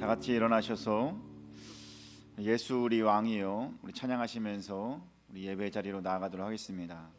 다 같이 일어나셔서 예수 우리 왕이요 우리 찬양하시면서 우리 예배 자리로 나아가도록 하겠습니다.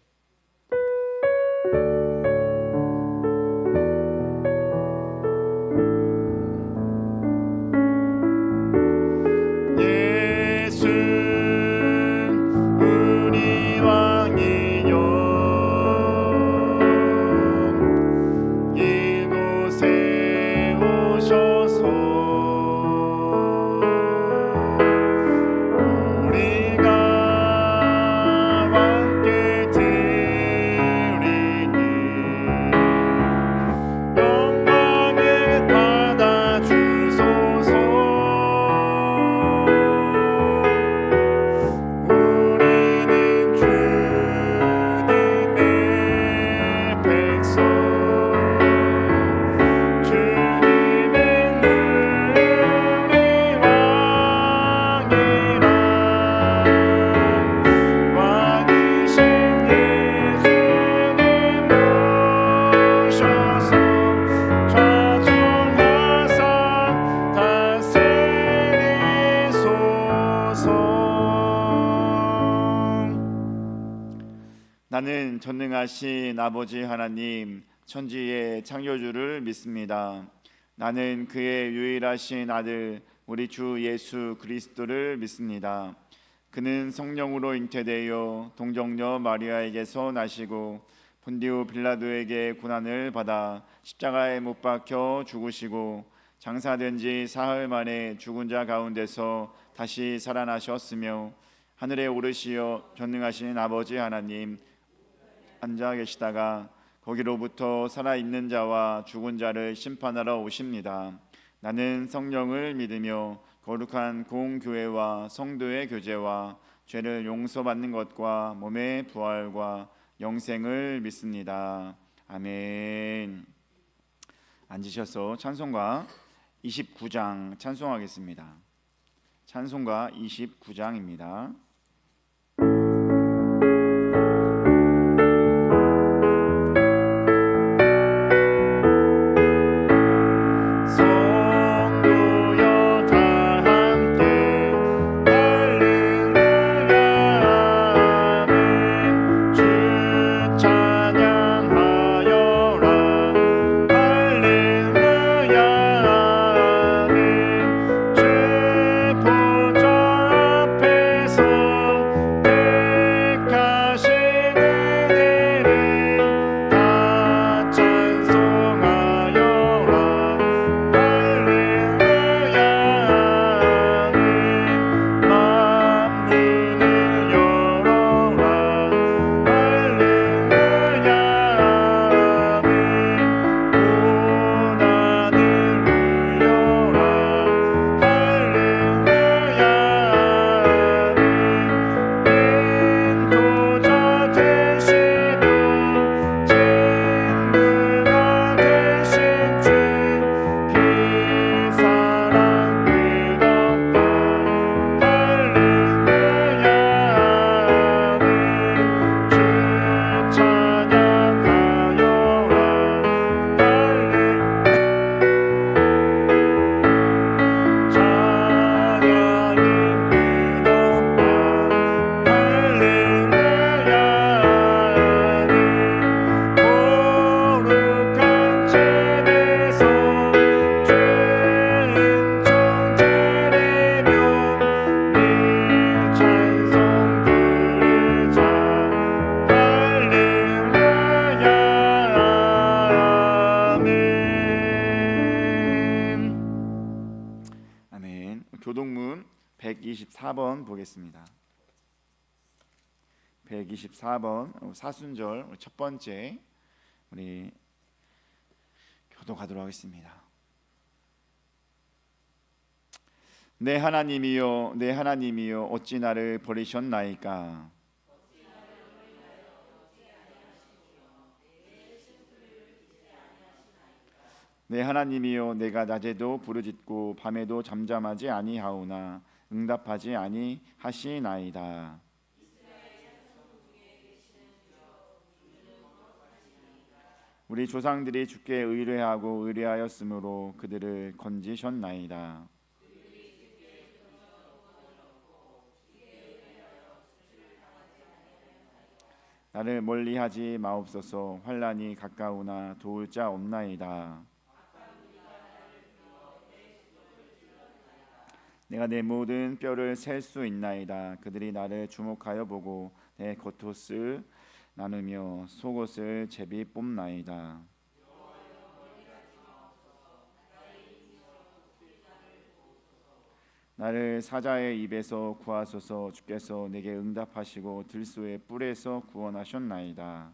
나는 전능하신 아버지 하나님 천지의 창조주를 믿습니다. 나는 그의 유일하신 아들 우리 주 예수 그리스도를 믿습니다. 그는 성령으로 잉태되어 동정녀 마리아에게서 나시고 본디오 빌라도에게 고난을 받아 십자가에 못 박혀 죽으시고 장사된 지 사흘 만에 죽은 자 가운데서 다시 살아나셨으며 하늘에 오르시어 전능하신 아버지 하나님 앉아 계시다가 거기로부터 살아있는 자와 죽은 자를 심판하러 오십니다. 나는 성령을 믿으며 거룩한 공교회와 성도의 교제와 죄를 용서받는 것과 몸의 부활과 영생을 믿습니다. 아멘. 앉으셔서 찬송가 29장 찬송하겠습니다. 찬송가 29장입니다. 교동문 124번 보겠습니다. 124번 사순절 첫 번째 우리 교독하도록 하겠습니다. 내 하나님이여 내 하나님이여 어찌 나를 버리셨나이까. 내 하나님이여 내가 낮에도 부르짖고 밤에도 잠잠하지 아니하오나 응답하지 아니하시나이다. 우리 조상들이 주께 의뢰하고 의뢰하였으므로 그들을 건지셨나이다. 나를 멀리하지 마옵소서. 환난이 가까우나 도울 자 없나이다. 내가 내 모든 뼈를 셀 수 있나이다. 그들이 나를 주목하여 보고 내 겉옷을 나누며 속옷을 제비 뽑나이다. 나를 사자의 입에서 구하소서. 주께서 내게 응답하시고 들소의 뿔에서 구원하셨나이다.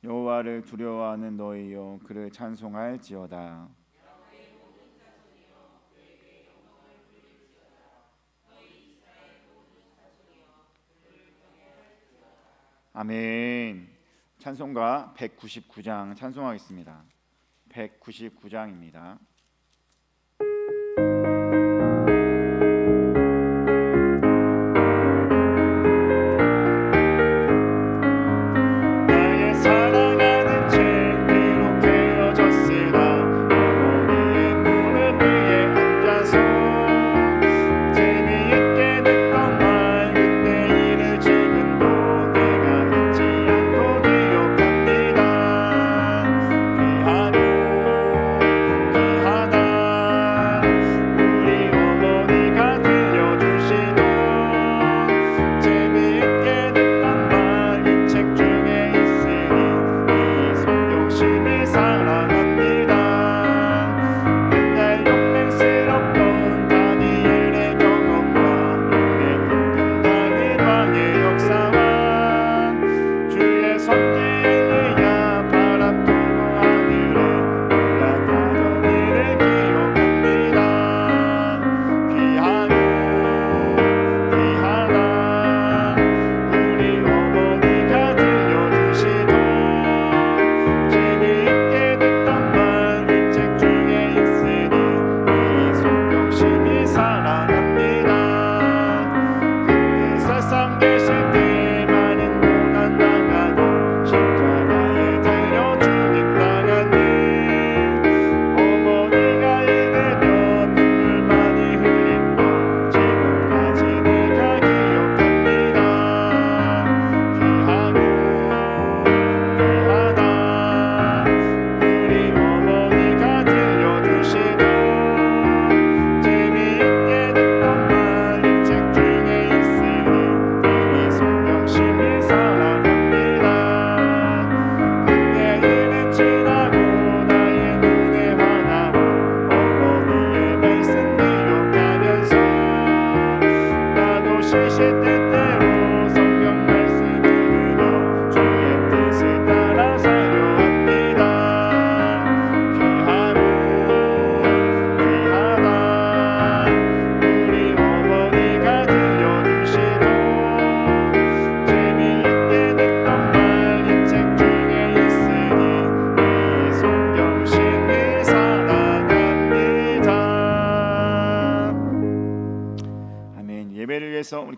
여호와를 두려워하는 너희여 그를 찬송할지어다. 아멘. 찬송가 199장 찬송하겠습니다. 199장입니다.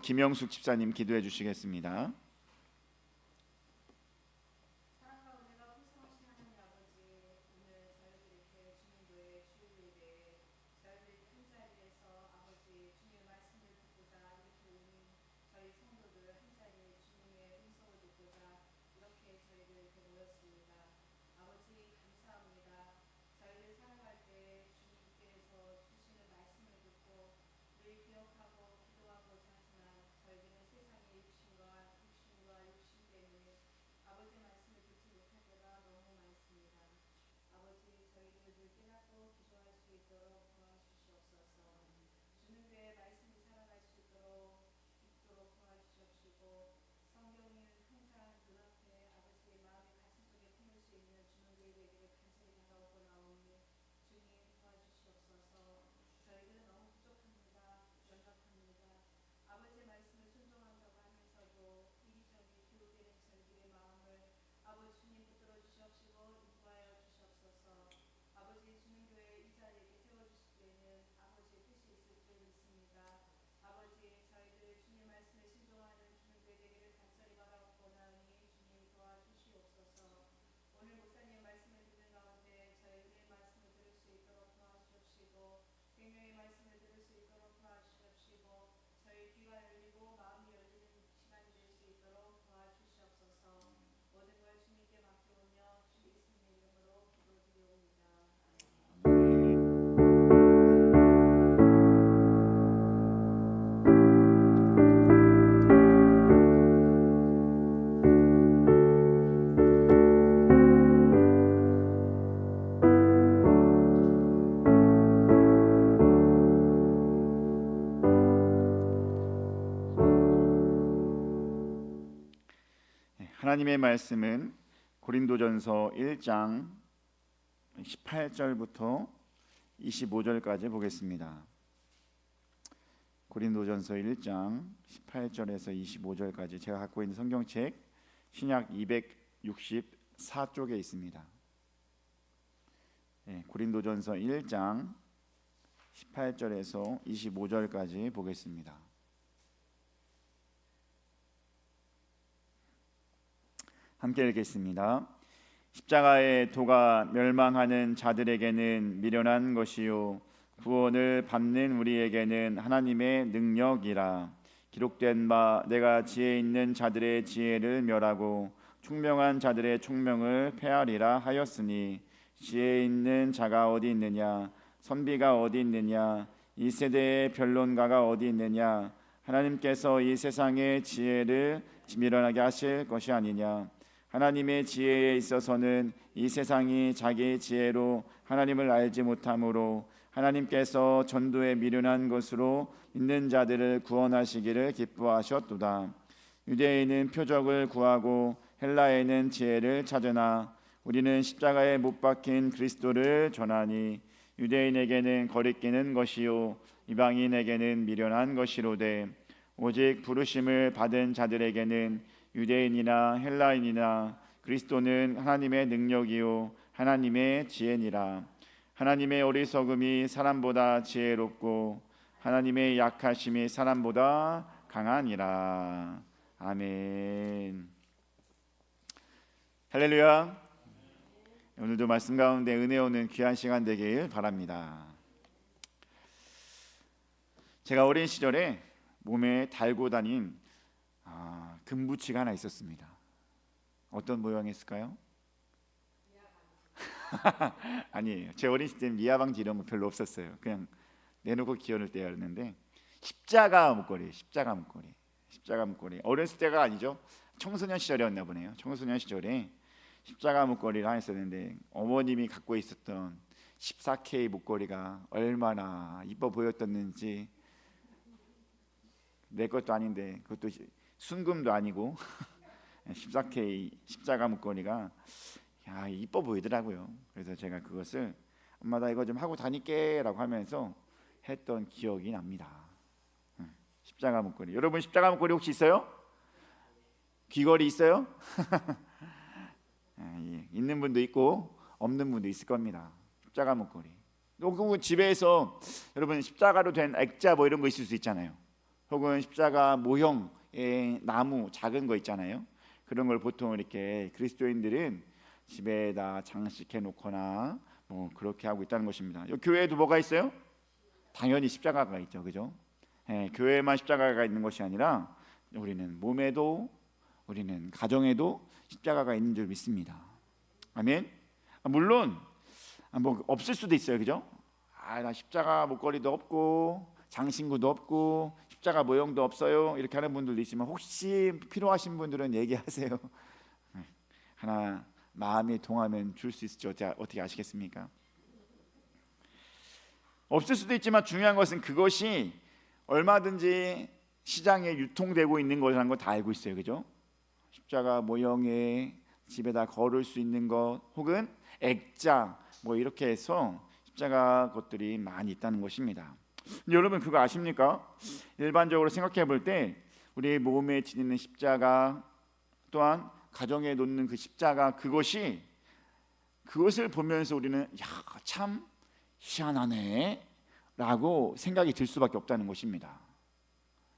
우리 김영숙 집사님 기도해 주시겠습니다. 하나님의 말씀은 고린도전서 1장 18절부터 25절까지 보겠습니다. 고린도전서 1장 18절에서 25절까지 제가 갖고 있는 성경책 신약 264쪽에 있습니다. 고린도전서 1장 18절에서 25절까지 보겠습니다. 함께 읽겠습니다. 십자가의 도가 멸망하는 자들에게는 미련한 것이요 구원을 받는 우리에게는 하나님의 능력이라. 기록된 바 내가 지혜 있는 자들의 지혜를 멸하고 총명한 자들의 총명을 폐하리라 하였으니 지혜 있는 자가 어디 있느냐, 선비가 어디 있느냐, 이 세대의 변론가가 어디 있느냐. 하나님께서 이 세상의 지혜를 미련하게 하실 것이 아니냐. 하나님의 지혜에 있어서는 이 세상이 자기의 지혜로 하나님을 알지 못하므로 하나님께서 전도에 미련한 것으로 있는 자들을 구원하시기를 기뻐하셨도다. 유대인은 표적을 구하고 헬라에는 지혜를 찾으나 우리는 십자가에 못 박힌 그리스도를 전하니 유대인에게는 거리끼는 것이요 이방인에게는 미련한 것이로되 오직 부르심을 받은 자들에게는 유대인이나 헬라인이나 그리스도는 하나님의 능력이요 하나님의 지혜니라. 하나님의 어리석음이 사람보다 지혜롭고 하나님의 약하심이 사람보다 강하니라. 아멘. 할렐루야. 오늘도 말씀 가운데 은혜 오는 귀한 시간 되길 바랍니다. 제가 어린 시절에 몸에 달고 다닌 금부치가 하나 있었습니다. 어떤 모양이었을까요? 아니에요. 제 어린 시절 때는 미야방지 이런 거 별로 없었어요. 그냥 내놓고 기어를 때였는데 십자가 목걸이. 어렸을 때가 아니죠. 청소년 시절이었나 보네요. 청소년 시절에 십자가 목걸이를 하나 있었는데 어머님이 갖고 있었던 14K 목걸이가 얼마나 이뻐 보였었는지, 내 것도 아닌데 그것도 순금도 아니고 14K 십자가 목걸이가 이뻐 보이더라고요. 그래서 제가 그것을 엄마 나 이거 좀 하고 다닐게 라고 하면서 했던 기억이 납니다. 십자가 목걸이. 여러분 십자가 목걸이 혹시 있어요? 귀걸이 있어요? 있는 분도 있고 없는 분도 있을 겁니다. 십자가 목걸이. 혹은 집에서 여러분 십자가로 된 액자 뭐 이런 거 있을 수 있잖아요. 혹은 십자가 모형의 나무 작은 거 있잖아요. 그런 걸 보통 이렇게 그리스도인들은 집에다 장식해 놓거나 뭐 그렇게 하고 있다는 것입니다. 교회에도 뭐가 있어요? 당연히 십자가가 있죠, 그죠? 교회에만 십자가가 있는 것이 아니라 우리는 몸에도, 우리는 가정에도 십자가가 있는 줄 믿습니다. 아멘. 물론 뭐 없을 수도 있어요, 그죠? 나 십자가 목걸이도 없고 장신구도 없고 십자가 모형도 없어요 이렇게 하는 분들도 있지만 혹시 필요하신 분들은 얘기하세요. 하나 마음이 동하면 줄 수 있을지 어떻게 아시겠습니까? 없을 수도 있지만 중요한 것은 그것이 얼마든지 시장에 유통되고 있는 것이라는 걸 다 알고 있어요, 그죠? 십자가 모형에 집에다 걸을 수 있는 것 혹은 액자 뭐 이렇게 해서 십자가 것들이 많이 있다는 것입니다. 여러분 그거 아십니까? 일반적으로 생각해 볼 때 우리 몸에 지니는 십자가 또한 가정에 놓는 그 십자가 그것을 보면서 우리는 참 희한하네 라고 생각이 들 수밖에 없다는 것입니다.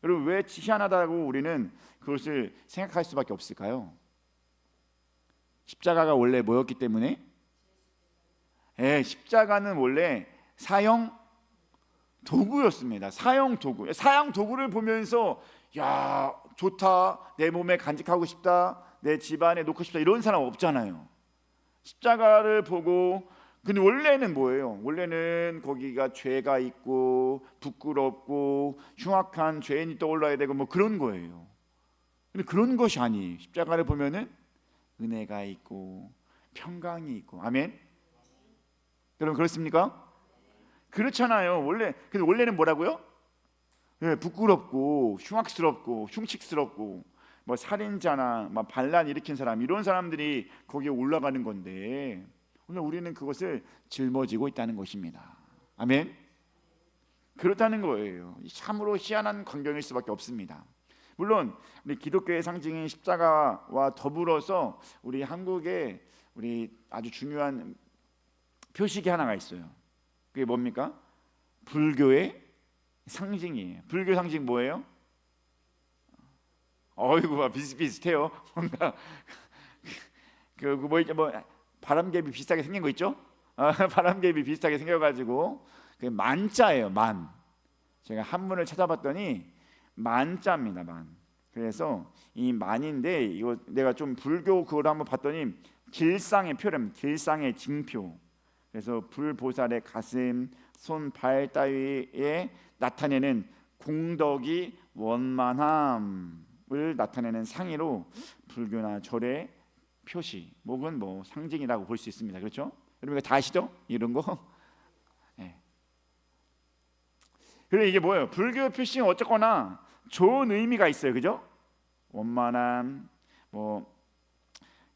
여러분 왜 희한하다고 우리는 그것을 생각할 수밖에 없을까요? 십자가가 원래 뭐였기 때문에? 십자가는 원래 사형 도구였습니다. 사형 도구를 보면서 좋다, 내 몸에 간직하고 싶다, 내 집안에 놓고 싶다 이런 사람 없잖아요. 십자가를 보고 근데 원래는 뭐예요? 원래는 거기가 죄가 있고 부끄럽고 흉악한 죄인이 떠올라야 되고 뭐 그런 거예요. 근데 그런 것이 아니에요. 십자가를 보면은 은혜가 있고 평강이 있고. 아멘. 여러분 그렇습니까? 그렇잖아요. 근데 원래는 뭐라고요? 부끄럽고 흉악스럽고 흉측스럽고 뭐 살인자나 막 반란 일으킨 사람, 이런 사람들이 거기에 올라가는 건데 오늘 우리는 그것을 짊어지고 있다는 것입니다. 아멘. 그렇다는 거예요. 참으로 희한한 광경일 수밖에 없습니다. 물론 우리 기독교의 상징인 십자가와 더불어서 우리 한국에 우리 아주 중요한 표식이 하나가 있어요. 그게 뭡니까? 불교의 상징이에요. 불교 상징 뭐예요? 어이구, 비슷비슷해요. 뭔가 뭐 바람개비 비슷하게 생긴 거 있죠? 바람개비 비슷하게 생겨가지고 그 만자예요. 만. 제가 한문을 찾아봤더니 만자입니다. 만. 그래서 이 만인데 이거 내가 좀 불교 그걸 한번 봤더니 길상의 표름, 길상의 징표. 그래서 불보살의 가슴, 손, 발 따위에 나타내는 공덕이 원만함을 나타내는 상의로 불교나 절의 표시, 혹은 뭐 상징이라고 볼 수 있습니다. 그렇죠? 여러분 다 아시죠? 이런 거. 네. 그리고 이게 뭐예요? 불교 표시는 어쨌거나 좋은 의미가 있어요. 그죠? 원만함, 뭐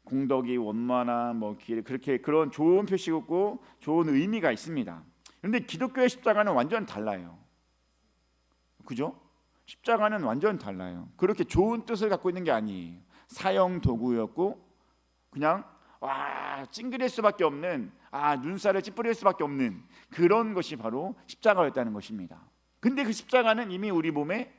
공덕이 원만함, 뭐 그렇게 그런 좋은 표시고 좋은 의미가 있습니다. 그런데 기독교의 십자가는 완전 달라요. 그죠? 십자가는 완전 달라요. 그렇게 좋은 뜻을 갖고 있는 게 아니에요. 사형 도구였고 그냥 찡그릴 수밖에 없는, 눈살을 찌푸릴 수밖에 없는 그런 것이 바로 십자가였다는 것입니다. 근데 그 십자가는 이미 우리 몸에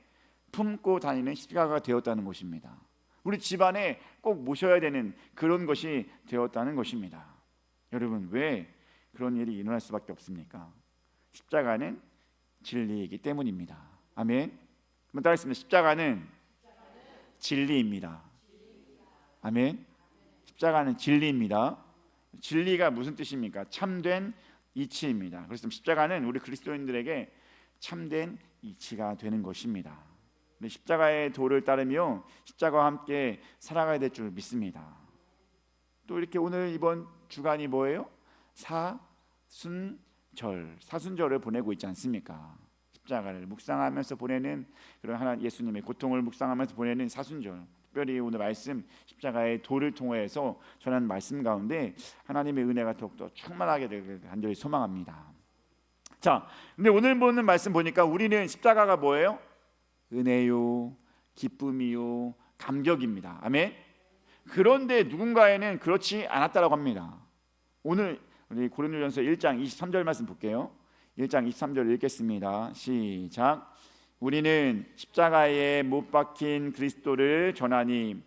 품고 다니는 십자가가 되었다는 것입니다. 우리 집안에 꼭 모셔야 되는 그런 것이 되었다는 것입니다. 여러분, 왜 그런 일이 일어날 수밖에 없습니까? 십자가는 진리이기 때문입니다. 아멘. 한번 따라했습니다. 십자가는 진리입니다. 아멘. 십자가는 진리입니다. 진리가 무슨 뜻입니까? 참된 이치입니다. 그래서 십자가는 우리 그리스도인들에게 참된 이치가 되는 것입니다. 십자가의 도를 따르며 십자가와 함께 살아가야 될 줄 믿습니다. 또 이렇게 오늘 이번 주간이 뭐예요? 사순절을 보내고 있지 않습니까? 십자가를 묵상하면서 보내는 그런 하나님 예수님의 고통을 묵상하면서 보내는 사순절. 특별히 오늘 말씀 십자가의 도를 통해서 전한 말씀 가운데 하나님의 은혜가 더욱더 충만하게 되길 간절히 소망합니다. 자, 근데 오늘 보는 말씀 보니까 우리는 십자가가 뭐예요? 은혜요, 기쁨이요, 감격입니다. 아멘. 그런데 누군가에는 그렇지 않았다라고 합니다. 오늘 우리 고린도전서 1장 23절 말씀 볼게요. 1장 23절 읽겠습니다. 시작. 우리는 십자가에 못 박힌 그리스도를 전하니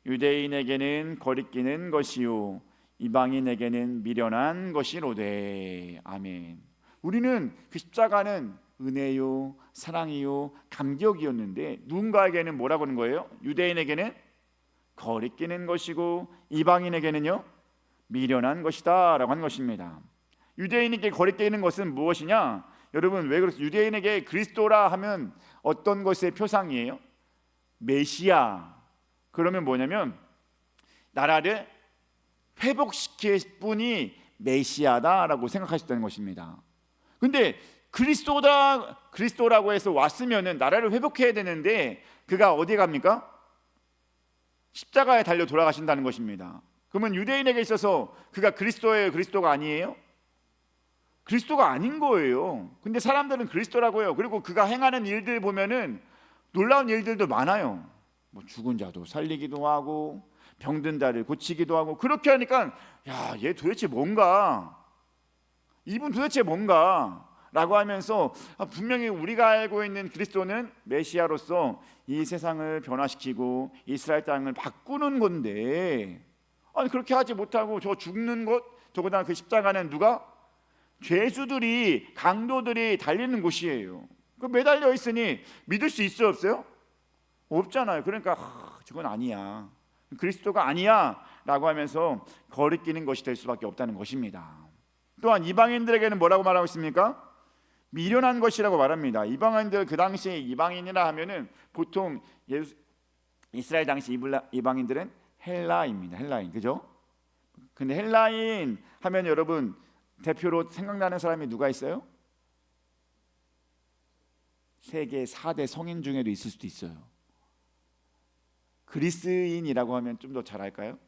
유대인에게는 거리끼는 것이요 이방인에게는 미련한 것이로되. 아멘. 우리는 그 십자가는 은혜요, 사랑이요, 감격이었는데 누군가에게는 뭐라고 하는 거예요? 유대인에게는 거리끼는 것이고 이방인에게는요 미련한 것이다 라고 하는 것입니다. 유대인에게 거리끼는 것은 무엇이냐? 여러분, 왜 그렇습니까? 유대인에게 그리스도라 하면 어떤 것의 표상이에요? 메시아. 그러면 뭐냐면 나라를 회복시킬 분이 메시아다라고 생각할 수 있다는 것입니다. 근데 그리스도라고 해서 왔으면은 나라를 회복해야 되는데 그가 어디 갑니까? 십자가에 달려 돌아가신다는 것입니다. 그러면 유대인에게 있어서 그가 그리스도예요, 그리스도가 아니에요? 그리스도가 아닌 거예요. 근데 사람들은 그리스도라고 해요. 그리고 그가 행하는 일들 보면은 놀라운 일들도 많아요. 뭐 죽은 자도 살리기도 하고 병든 자를 고치기도 하고 그렇게 하니까 얘 도대체 뭔가? 이분 도대체 뭔가? 라고 하면서 분명히 우리가 알고 있는 그리스도는 메시아로서 이 세상을 변화시키고 이스라엘 땅을 바꾸는 건데 그렇게 하지 못하고 저 죽는 것, 더구나 그 십자가는 누가? 죄수들이, 강도들이 달리는 곳이에요. 그 매달려 있으니 믿을 수 있어요, 없어요? 없잖아요. 그러니까 저건 아니야, 그리스도가 아니야 라고 하면서 거리끼는 것이 될 수밖에 없다는 것입니다. 또한 이방인들에게는 뭐라고 말하고 있습니까? 미련한 것이라고 말합니다. 이방인들, 그 당시에 이방인이라 하면은 보통 이스라엘 당시 이방인들은 헬라입니다. 헬라인, 그죠? 근데 헬라인 하면 여러분 대표로 생각나는 사람이 누가 있어요? 세계 4대 성인 중에도 있을 수도 있어요. 그리스인이라고 하면 좀 더 잘할까요?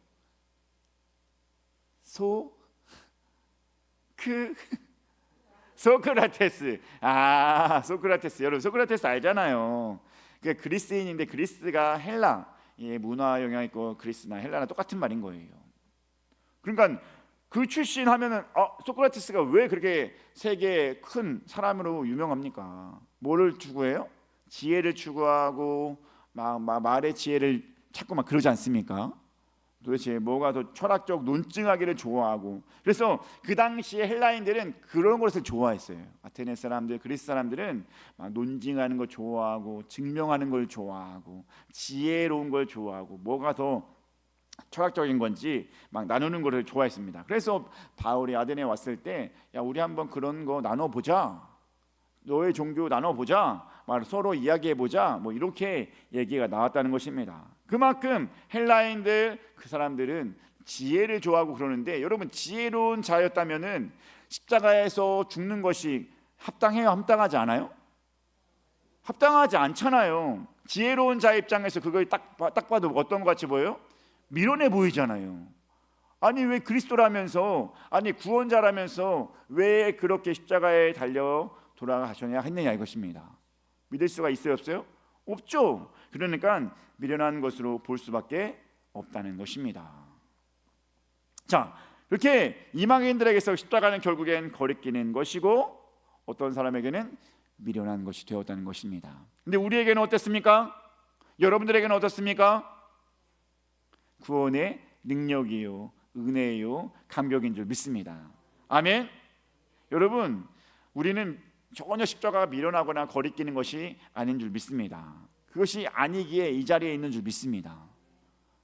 소크라테스. 소크라테스. 여러분 소크라테스 알잖아요. 그 그리스인인데 그리스가 헬라 문화 영향 있고 그리스나 헬라나 똑같은 말인 거예요. 그러니까 그 출신 하면은 소크라테스가 왜 그렇게 세계 큰 사람으로 유명합니까? 뭐를 추구해요? 지혜를 추구하고 막 말의 지혜를 찾고 막 그러지 않습니까? 도대체 뭐가 더 철학적 논증하기를 좋아하고, 그래서 그 당시에 헬라인들은 그런 것을 좋아했어요. 아테네 사람들, 그리스 사람들은 막 논증하는 걸 좋아하고 증명하는 걸 좋아하고 지혜로운 걸 좋아하고 뭐가 더 철학적인 건지 막 나누는 것을 좋아했습니다. 그래서 바울이 아테네에 왔을 때 야 우리 한번 그런 거 나눠보자, 너의 종교 나눠보자, 막 서로 이야기해보자, 뭐 이렇게 얘기가 나왔다는 것입니다. 그만큼 헬라인들 그 사람들은 지혜를 좋아하고 그러는데, 여러분 지혜로운 자였다면은 십자가에서 죽는 것이 합당해요? 합당하지 않아요? 합당하지 않잖아요. 지혜로운 자 입장에서 그걸 딱 봐도 어떤 것 같이 보여요? 미련해 보이잖아요. 아니 왜 그리스도라면서, 아니 구원자라면서 왜 그렇게 십자가에 달려 돌아가셔야 했느냐 이것입니다. 믿을 수가 있어요 없어요? 없죠. 그러니까 미련한 것으로 볼 수밖에 없다는 것입니다. 자, 이렇게 이방인들에게서 십자가는 결국엔 거리끼는 것이고 어떤 사람에게는 미련한 것이 되었다는 것입니다. 근데 우리에게는 어땠습니까? 여러분들에게는 어떻습니까? 구원의 능력이요, 은혜요, 감격인 줄 믿습니다. 아멘. 여러분 우리는 전혀 십자가가 미련하거나 거리끼는 것이 아닌 줄 믿습니다. 그것이 아니기에 이 자리에 있는 줄 믿습니다.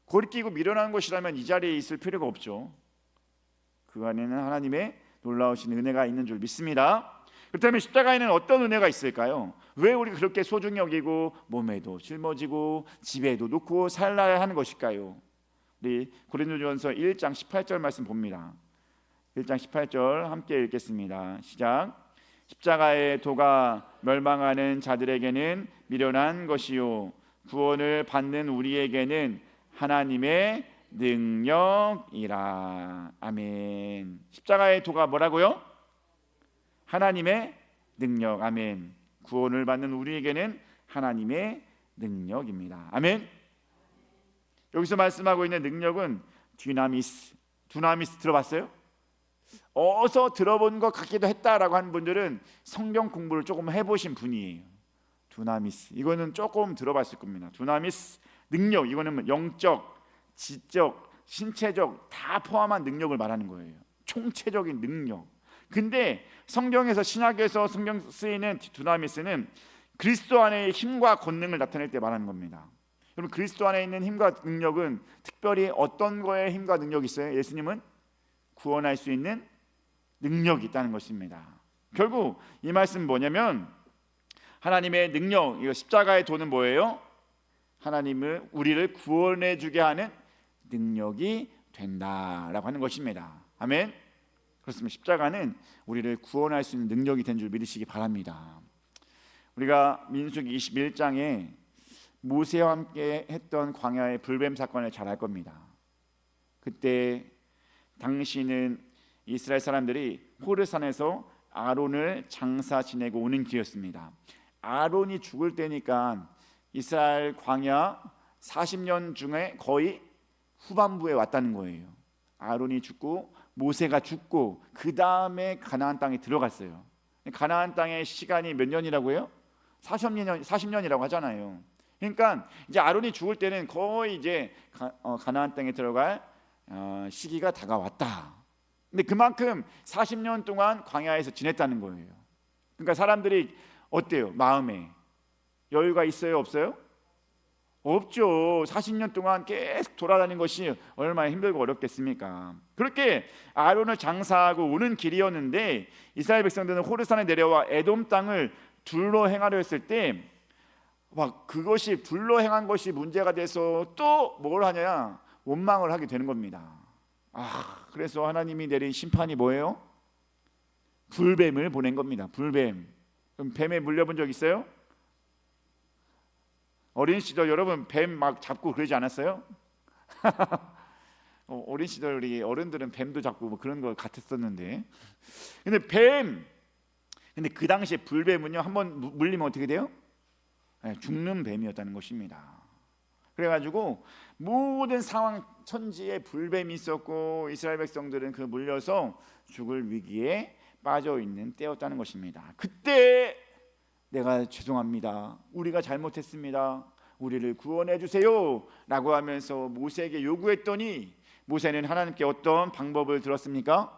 거리끼고 미련한 것이라면 이 자리에 있을 필요가 없죠. 그 안에는 하나님의 놀라우신 은혜가 있는 줄 믿습니다. 그렇다면 십자가에는 어떤 은혜가 있을까요? 왜 우리가 그렇게 소중히 여기고 몸에도 짊어지고 집에도 놓고 살아야 하는 것일까요? 우리 고린도전서 1장 18절 말씀 봅니다. 1장 18절 함께 읽겠습니다. 시작. 십자가의 도가 멸망하는 자들에게는 미련한 것이요 구원을 받는 우리에게는 하나님의 능력이라. 아멘. 십자가의 도가 뭐라고요? 하나님의 능력. 아멘. 구원을 받는 우리에게는 하나님의 능력입니다. 아멘. 여기서 말씀하고 있는 능력은 두나미스 들어봤어요? 어서 들어본 것 같기도 했다라고 하는 분들은 성경 공부를 조금 해보신 분이에요. 두나미스 이거는 조금 들어봤을 겁니다. 두나미스 능력, 이거는 영적, 지적, 신체적 다 포함한 능력을 말하는 거예요. 총체적인 능력. 근데 성경에서, 신약에서 성경 쓰이는 두나미스는 그리스도 안의 힘과 권능을 나타낼 때 말하는 겁니다. 여러분 그리스도 안에 있는 힘과 능력은 특별히 어떤 거에 힘과 능력이 있어요? 예수님은 구원할 수 있는 능력이 있다는 것입니다. 결국 이 말씀은 뭐냐면 하나님의 능력, 이거 십자가의 도는 뭐예요? 하나님을, 우리를 구원해 주게 하는 능력이 된다라고 하는 것입니다. 아멘. 그렇습니다. 십자가는 우리를 구원할 수 있는 능력이 된 줄 믿으시기 바랍니다. 우리가 민수기 21장에 모세와 함께 했던 광야의 불뱀 사건을 잘 알 겁니다. 그때 당시는 이스라엘 사람들이 호르산에서 아론을 장사 지내고 오는 길이었습니다. 아론이 죽을 때니까 이스라엘 광야 40년 중에 거의 후반부에 왔다는 거예요. 아론이 죽고 모세가 죽고 그 다음에 가나안 땅에 들어갔어요. 가나안 땅의 시간이 몇 년이라고 해요? 40년이라고 하잖아요. 그러니까 이제 아론이 죽을 때는 거의 이제 가나안 땅에 들어갈 시기가 다가왔다. 근데 그만큼 40년 동안 광야에서 지냈다는 거예요. 그러니까 사람들이 어때요? 마음에 여유가 있어요? 없어요? 없죠. 40년 동안 계속 돌아다니는 것이 얼마나 힘들고 어렵겠습니까? 그렇게 아론을 장사하고 오는 길이었는데 이스라엘 백성들은 호르산에 내려와 에돔 땅을 둘러 행하려 했을 때 막 그것이 둘러 행한 것이 문제가 돼서 또 뭘 하냐? 원망을 하게 되는 겁니다. 그래서 하나님이 내린 심판이 뭐예요? 불뱀을 보낸 겁니다. 불뱀. 그럼 뱀에 물려본 적 있어요? 어린 시절 여러분 뱀 막 잡고 그러지 않았어요? 어린 시절 우리 어른들은 뱀도 잡고 뭐 그런 거 같았었는데, 근데 그 당시에 불뱀은요, 한번 물리면 어떻게 돼요? 죽는 뱀이었다는 것입니다. 그래가지고 모든 상황 천지에 불뱀이 있었고 이스라엘 백성들은 그 물려서 죽을 위기에 빠져 있는 때였다는 것입니다. 그때 내가 죄송합니다, 우리가 잘못했습니다, 우리를 구원해 주세요 라고 하면서 모세에게 요구했더니 모세는 하나님께 어떤 방법을 들었습니까?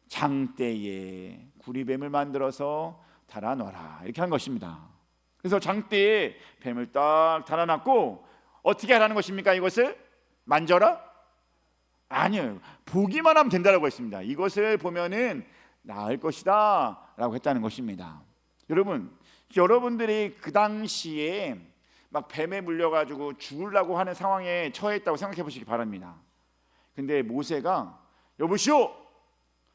장대에 구리뱀을 만들어서 달아넣어라, 이렇게 한 것입니다. 그래서 장대에 뱀을 딱 달아놨고 어떻게 하라는 것입니까? 이것을 만져라? 아니에요. 보기만 하면 된다고 했습니다. 이것을 보면은 나을 것이다 라고 했다는 것입니다. 여러분들이 그 당시에 막 뱀에 물려가지고 죽으려고 하는 상황에 처했다고 생각해 보시기 바랍니다. 근데 모세가 여보시오,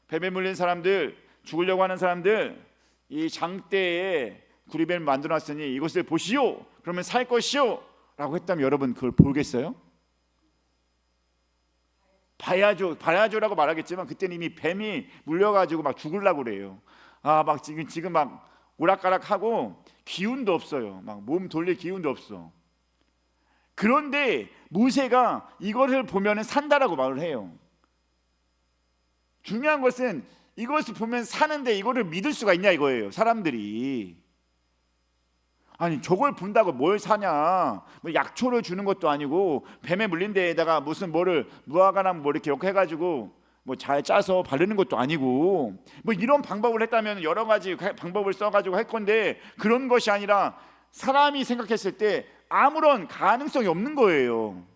뱀에 물린 사람들, 죽으려고 하는 사람들, 이 장대에 구리뱀을 만들어놨으니 이것을 보시오, 그러면 살 것이오 라고 했다면 여러분 그걸 보겠어요? 봐야죠라고 말하겠지만 그때는 이미 뱀이 물려가지고 막 죽으려고 그래요. 막 지금 막 오락가락하고 기운도 없어요. 막 몸 돌릴 기운도 없어. 그런데 모세가 이것을 보면은 산다라고 말을 해요. 중요한 것은 이것을 보면 사는데 이거를 믿을 수가 있냐 이거예요. 사람들이 아니 저걸 본다고 뭘 사냐, 뭐 약초를 주는 것도 아니고 뱀에 물린 데에다가 무슨 뭐를 무화과나 뭐 이렇게 해가지고 뭐 잘 짜서 바르는 것도 아니고 뭐 이런 방법을 했다면 여러 가지 방법을 써가지고 할 건데 그런 것이 아니라 사람이 생각했을 때 아무런 가능성이 없는 거예요.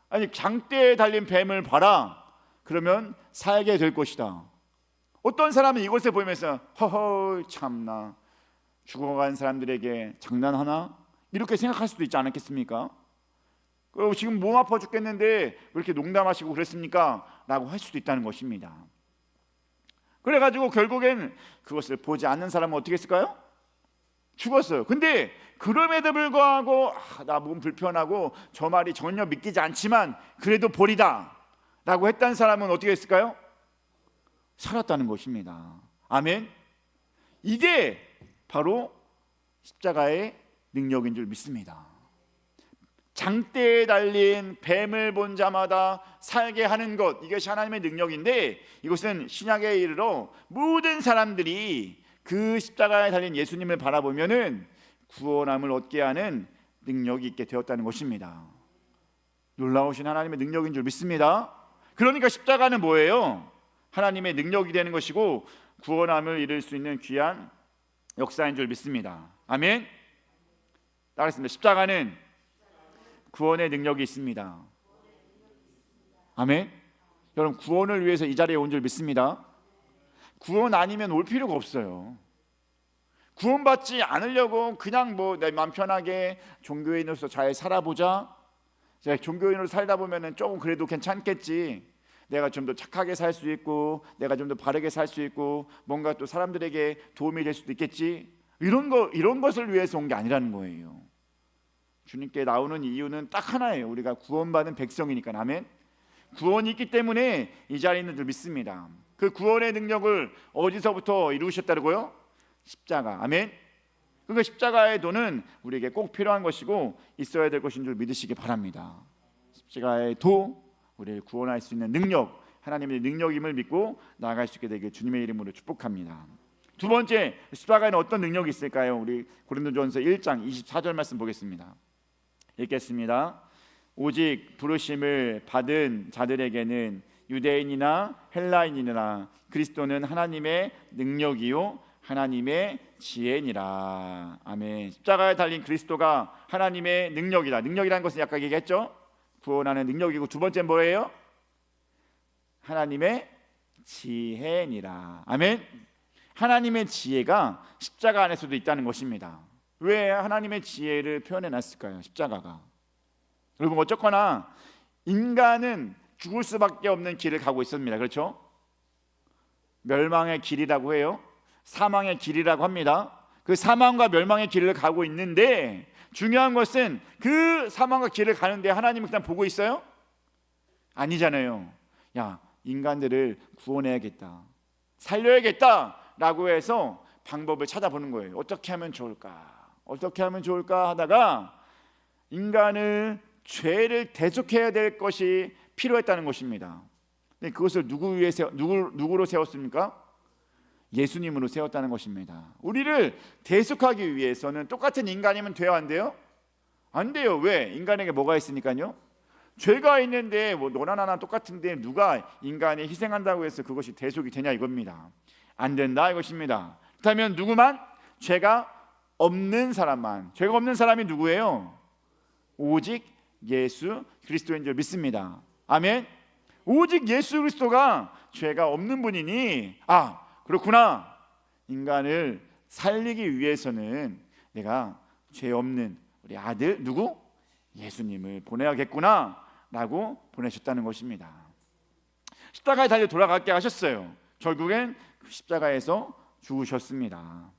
아니 장대에 달린 뱀을 봐라, 그러면 살게 될 것이다. 어떤 사람은 이것을 보면서 허허 참나, 죽어간 사람들에게 장난하나? 이렇게 생각할 수도 있지 않겠습니까? 지금 몸 아파 죽겠는데 왜 이렇게 농담하시고 그랬습니까? 라고 할 수도 있다는 것입니다. 그래가지고 결국엔 그것을 보지 않는 사람은 어떻게 했을까요? 죽었어요. 근데 그럼에도 불구하고 나 몸 불편하고 저 말이 전혀 믿기지 않지만 그래도 보리다 라고 했던 사람은 어떻게 했을까요? 살았다는 것입니다. 아멘. 이게 바로 십자가의 능력인 줄 믿습니다. 장대에 달린 뱀을 본 자마다 살게 하는 것, 이것이 하나님의 능력인데 이것은 신약에 이르러 모든 사람들이 그 십자가에 달린 예수님을 바라보면은 구원함을 얻게 하는 능력이 있게 되었다는 것입니다. 놀라우신 하나님의 능력인 줄 믿습니다. 그러니까 십자가는 뭐예요? 하나님의 능력이 되는 것이고 구원함을 이룰 수 있는 귀한 역사인 줄 믿습니다. 아멘. 따라했습니다. 십자가는 구원의 능력이 있습니다. 아멘. 여러분 구원을 위해서 이 자리에 온 줄 믿습니다. 구원 아니면 올 필요가 없어요. 구원받지 않으려고 그냥 뭐 내 마음 편하게 종교인으로서 잘 살아보자, 제가 종교인으로 살다 보면은 조금 그래도 괜찮겠지, 내가 좀 더 착하게 살 수 있고 내가 좀 더 바르게 살 수 있고 뭔가 또 사람들에게 도움이 될 수도 있겠지, 이런 것을 위해서 온 게 아니라는 거예요. 주님께 나오는 이유는 딱 하나예요. 우리가 구원받은 백성이니까. 아멘. 구원이 있기 때문에 이 자리에 있는 줄 믿습니다. 그 구원의 능력을 어디서부터 이루셨다고요? 십자가. 아멘. 그러니까 십자가의 도는 우리에게 꼭 필요한 것이고 있어야 될 것인 줄 믿으시기 바랍니다. 십자가의 도, 우리를 구원할 수 있는 능력, 하나님의 능력임을 믿고 나아갈 수 있게 되길 주님의 이름으로 축복합니다. 두 번째, 십자가에는 어떤 능력이 있을까요? 우리 고린도전서 1장 24절 말씀 보겠습니다. 읽겠습니다. 오직 부르심을 받은 자들에게는 유대인이나 헬라인이나 그리스도는 하나님의 능력이요 하나님의 지혜니라. 아멘. 십자가에 달린 그리스도가 하나님의 능력이다. 능력이라는 것은 아까 얘기했죠. 구원하는 능력이고 두 번째는 뭐예요? 하나님의 지혜니라. 아멘. 하나님의 지혜가 십자가 안에서도 있다는 것입니다. 왜 하나님의 지혜를 표현해 놨을까요? 십자가가. 여러분 어쨌거나 인간은 죽을 수밖에 없는 길을 가고 있습니다. 그렇죠? 멸망의 길이라고 해요. 사망의 길이라고 합니다. 그 사망과 멸망의 길을 가고 있는데 중요한 것은 그 사망과 길을 가는데 하나님은 그냥 보고 있어요? 아니잖아요. 야, 인간들을 구원해야겠다, 살려야겠다라고 해서 방법을 찾아보는 거예요. 어떻게 하면 좋을까? 어떻게 하면 좋을까 하다가 인간을 죄를 대속해야 될 것이 필요했다는 것입니다. 근데 그것을 누구로 세웠습니까? 예수님으로 세웠다는 것입니다. 우리를 대속하기 위해서는 똑같은 인간이면 돼요, 안 돼요? 안 돼요. 왜? 인간에게 뭐가 있으니까요. 죄가 있는데 뭐 너나 나나 똑같은데 누가 인간이 희생한다고 해서 그것이 대속이 되냐 이겁니다. 안 된다 이것입니다. 그렇다면 누구만? 죄가 없는 사람만. 죄가 없는 사람이 누구예요? 오직 예수 그리스도인 줄 믿습니다. 아멘. 오직 예수 그리스도가 죄가 없는 분이니 그렇구나. 인간을 살리기 위해서는 내가 죄 없는 우리 아들 누구? 예수님을 보내야겠구나 라고 보내셨다는 것입니다. 십자가에 달려 돌아가게 하셨어요. 결국엔 십자가에서 죽으셨습니다.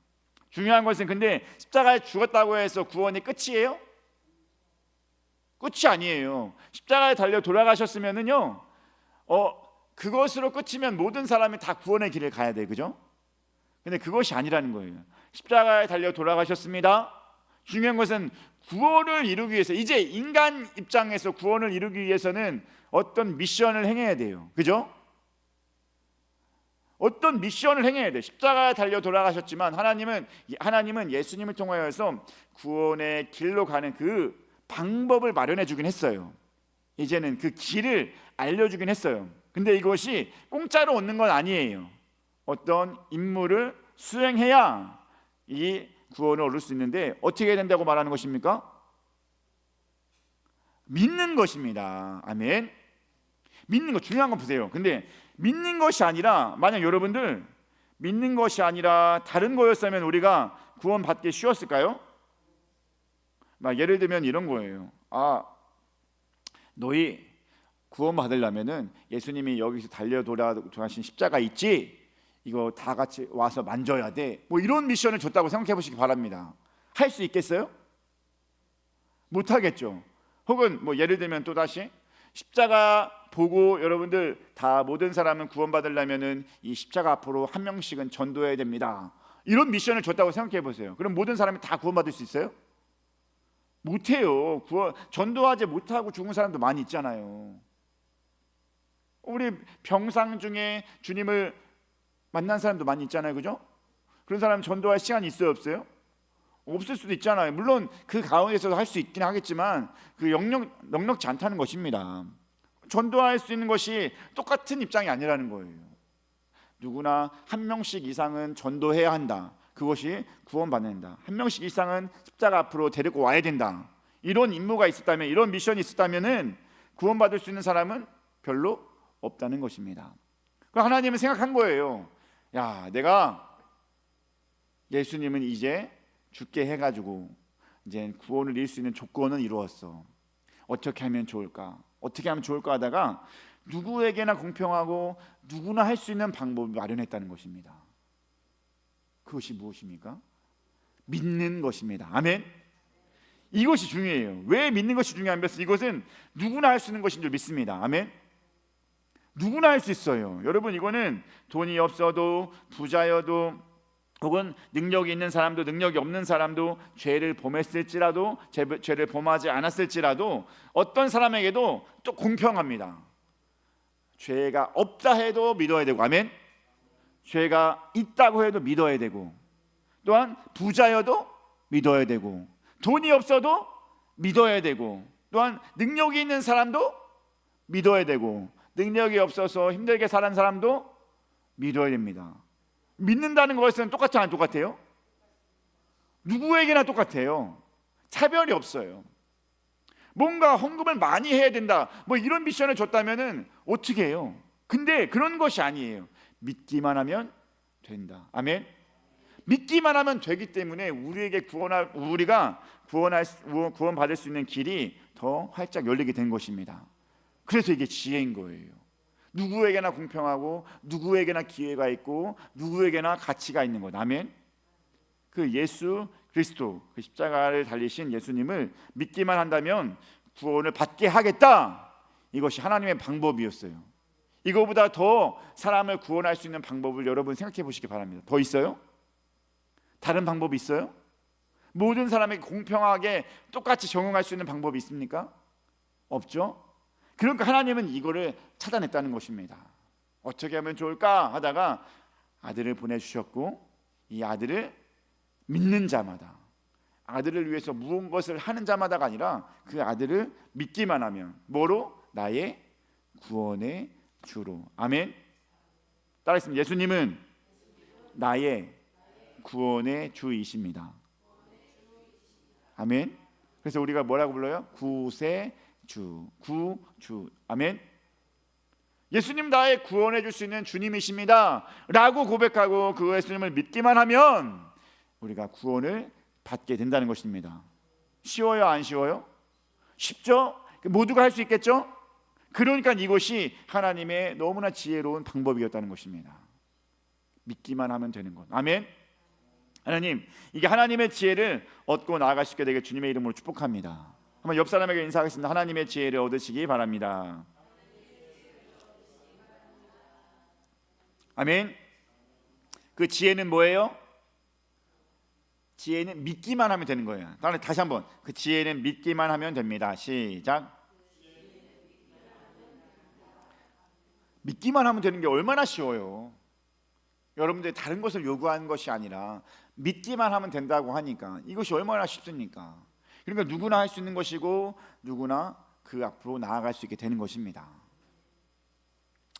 중요한 것은 근데 십자가에 죽었다고 해서 구원이 끝이에요? 끝이 아니에요. 십자가에 달려 돌아가셨으면은요, 그것으로 끝이면 모든 사람이 다 구원의 길을 가야 돼, 그죠? 근데 그것이 아니라는 거예요. 십자가에 달려 돌아가셨습니다. 중요한 것은 구원을 이루기 위해서, 이제 인간 입장에서 구원을 이루기 위해서는 어떤 미션을 행해야 돼요, 그죠? 어떤 미션을 행해야 돼. 십자가에 달려 돌아가셨지만 하나님은 예수님을 통하여서 구원의 길로 가는 그 방법을 마련해 주긴 했어요. 이제는 그 길을 알려주긴 했어요. 근데 이것이 공짜로 얻는 건 아니에요. 어떤 임무를 수행해야 이 구원을 얻을 수 있는데 어떻게 해야 된다고 말하는 것입니까? 믿는 것입니다. 아멘. 믿는 거 중요한 건 보세요. 근데 믿는 것이 아니라, 만약 여러분들 믿는 것이 아니라 다른 거였으면 우리가 구원 받기 쉬웠을까요? 예를 들면 이런 거예요. 너희 구원 받으려면은 예수님이 여기서 달려 돌아가신 십자가 있지? 이거 다 같이 와서 만져야 돼. 뭐 이런 미션을 줬다고 생각해 보시기 바랍니다. 할 수 있겠어요? 못 하겠죠. 혹은 뭐 예를 들면 또 다시 십자가 보고 여러분들 다 모든 사람은 구원 받으려면은 이 십자가 앞으로 한 명씩은 전도해야 됩니다. 이런 미션을 줬다고 생각해 보세요. 그럼 모든 사람이 다 구원 받을 수 있어요? 못해요. 전도하지 못하고 죽은 사람도 많이 있잖아요. 우리 병상 중에 주님을 만난 사람도 많이 있잖아요, 그죠? 그런 사람 전도할 시간이 있어요, 없어요? 없을 수도 있잖아요. 물론 그 가운데서도 할 수 있긴 하겠지만 그 넉넉지 않다는 것입니다. 전도할 수 있는 것이 똑같은 입장이 아니라는 거예요. 누구나 한 명씩 이상은 전도해야 한다. 그것이 구원받는다. 한 명씩 이상은 십자가 앞으로 데리고 와야 된다. 이런 임무가 있었다면, 이런 미션이 있었다면은 구원받을 수 있는 사람은 별로 없다는 것입니다. 그럼 하나님은 생각한 거예요. 내가 예수님은 이제 죽게 해가지고 이제 구원을 이룰 수 있는 조건은 이루었어. 어떻게 하면 좋을까? 어떻게 하면 좋을까 하다가 누구에게나 공평하고 누구나 할 수 있는 방법을 마련했다는 것입니다. 그것이 무엇입니까? 믿는 것입니다. 아멘. 이것이 중요해요. 왜 믿는 것이 중요하면 이것은 누구나 할 수 있는 것인 줄 믿습니다. 아멘. 누구나 할 수 있어요. 여러분, 이거는 돈이 없어도 부자여도 혹은 능력이 있는 사람도 능력이 없는 사람도 죄를 범했을지라도 죄를 범하지 않았을지라도 어떤 사람에게도 또 공평합니다. 죄가 없다 해도 믿어야 되고, 아멘. 죄가 있다고 해도 믿어야 되고, 또한 부자여도 믿어야 되고, 돈이 없어도 믿어야 되고, 또한 능력이 있는 사람도 믿어야 되고, 능력이 없어서 힘들게 사는 사람도 믿어야 됩니다. 믿는다는 것은 똑같지 안 똑같아요? 누구에게나 똑같아요. 차별이 없어요. 뭔가 헌금을 많이 해야 된다, 뭐 이런 미션을 줬다면은 어떻게 해요? 근데 그런 것이 아니에요. 믿기만 하면 된다. 아멘. 믿기만 하면 되기 때문에 우리가 구원받을 수 있는 길이 더 활짝 열리게 된 것입니다. 그래서 이게 지혜인 거예요. 누구에게나 공평하고 누구에게나 기회가 있고 누구에게나 가치가 있는 것. 아멘. 그 예수 그리스도, 그 십자가를 달리신 예수님을 믿기만 한다면 구원을 받게 하겠다. 이것이 하나님의 방법이었어요. 이거보다 더 사람을 구원할 수 있는 방법을 여러분 생각해 보시기 바랍니다. 더 있어요? 다른 방법이 있어요? 모든 사람에게 공평하게 똑같이 적용할 수 있는 방법이 있습니까? 없죠. 그러니까 하나님은 이거를 찾아냈다는 것입니다. 어떻게 하면 좋을까 하다가 아들을 보내주셨고, 이 아들을 믿는 자마다, 아들을 위해서 무엇을 하는 자마다가 아니라 그 아들을 믿기만 하면 뭐로? 나의 구원의 주로. 아멘. 따라했습니다. 예수님은 나의 구원의 주이십니다. 아멘. 그래서 우리가 뭐라고 불러요? 구세주, 구주. 아멘. 예수님 나의 구원해 줄 수 있는 주님이십니다 라고 고백하고 그 예수님을 믿기만 하면 우리가 구원을 받게 된다는 것입니다. 쉬워요? 안 쉬워요? 쉽죠? 모두가 할 수 있겠죠? 그러니까 이것이 하나님의 너무나 지혜로운 방법이었다는 것입니다. 믿기만 하면 되는 것. 아멘. 하나님, 이게 하나님의 지혜를 얻고 나아갈 수 있게 되게 주님의 이름으로 축복합니다. 한번 옆 사람에게 인사하겠습니다. 하나님의 지혜를 얻으시기 바랍니다. 아멘. 그 지혜는 뭐예요? 지혜는 믿기만 하면 되는 거예요. 다시 한번, 그 지혜는 믿기만 하면 됩니다. 시작. 믿기만 하면 되는 게 얼마나 쉬워요. 여러분들이 다른 것을 요구하는 것이 아니라 믿기만 하면 된다고 하니까 이것이 얼마나 쉽습니까? 그러니까 누구나 할 수 있는 것이고 누구나 그 앞으로 나아갈 수 있게 되는 것입니다.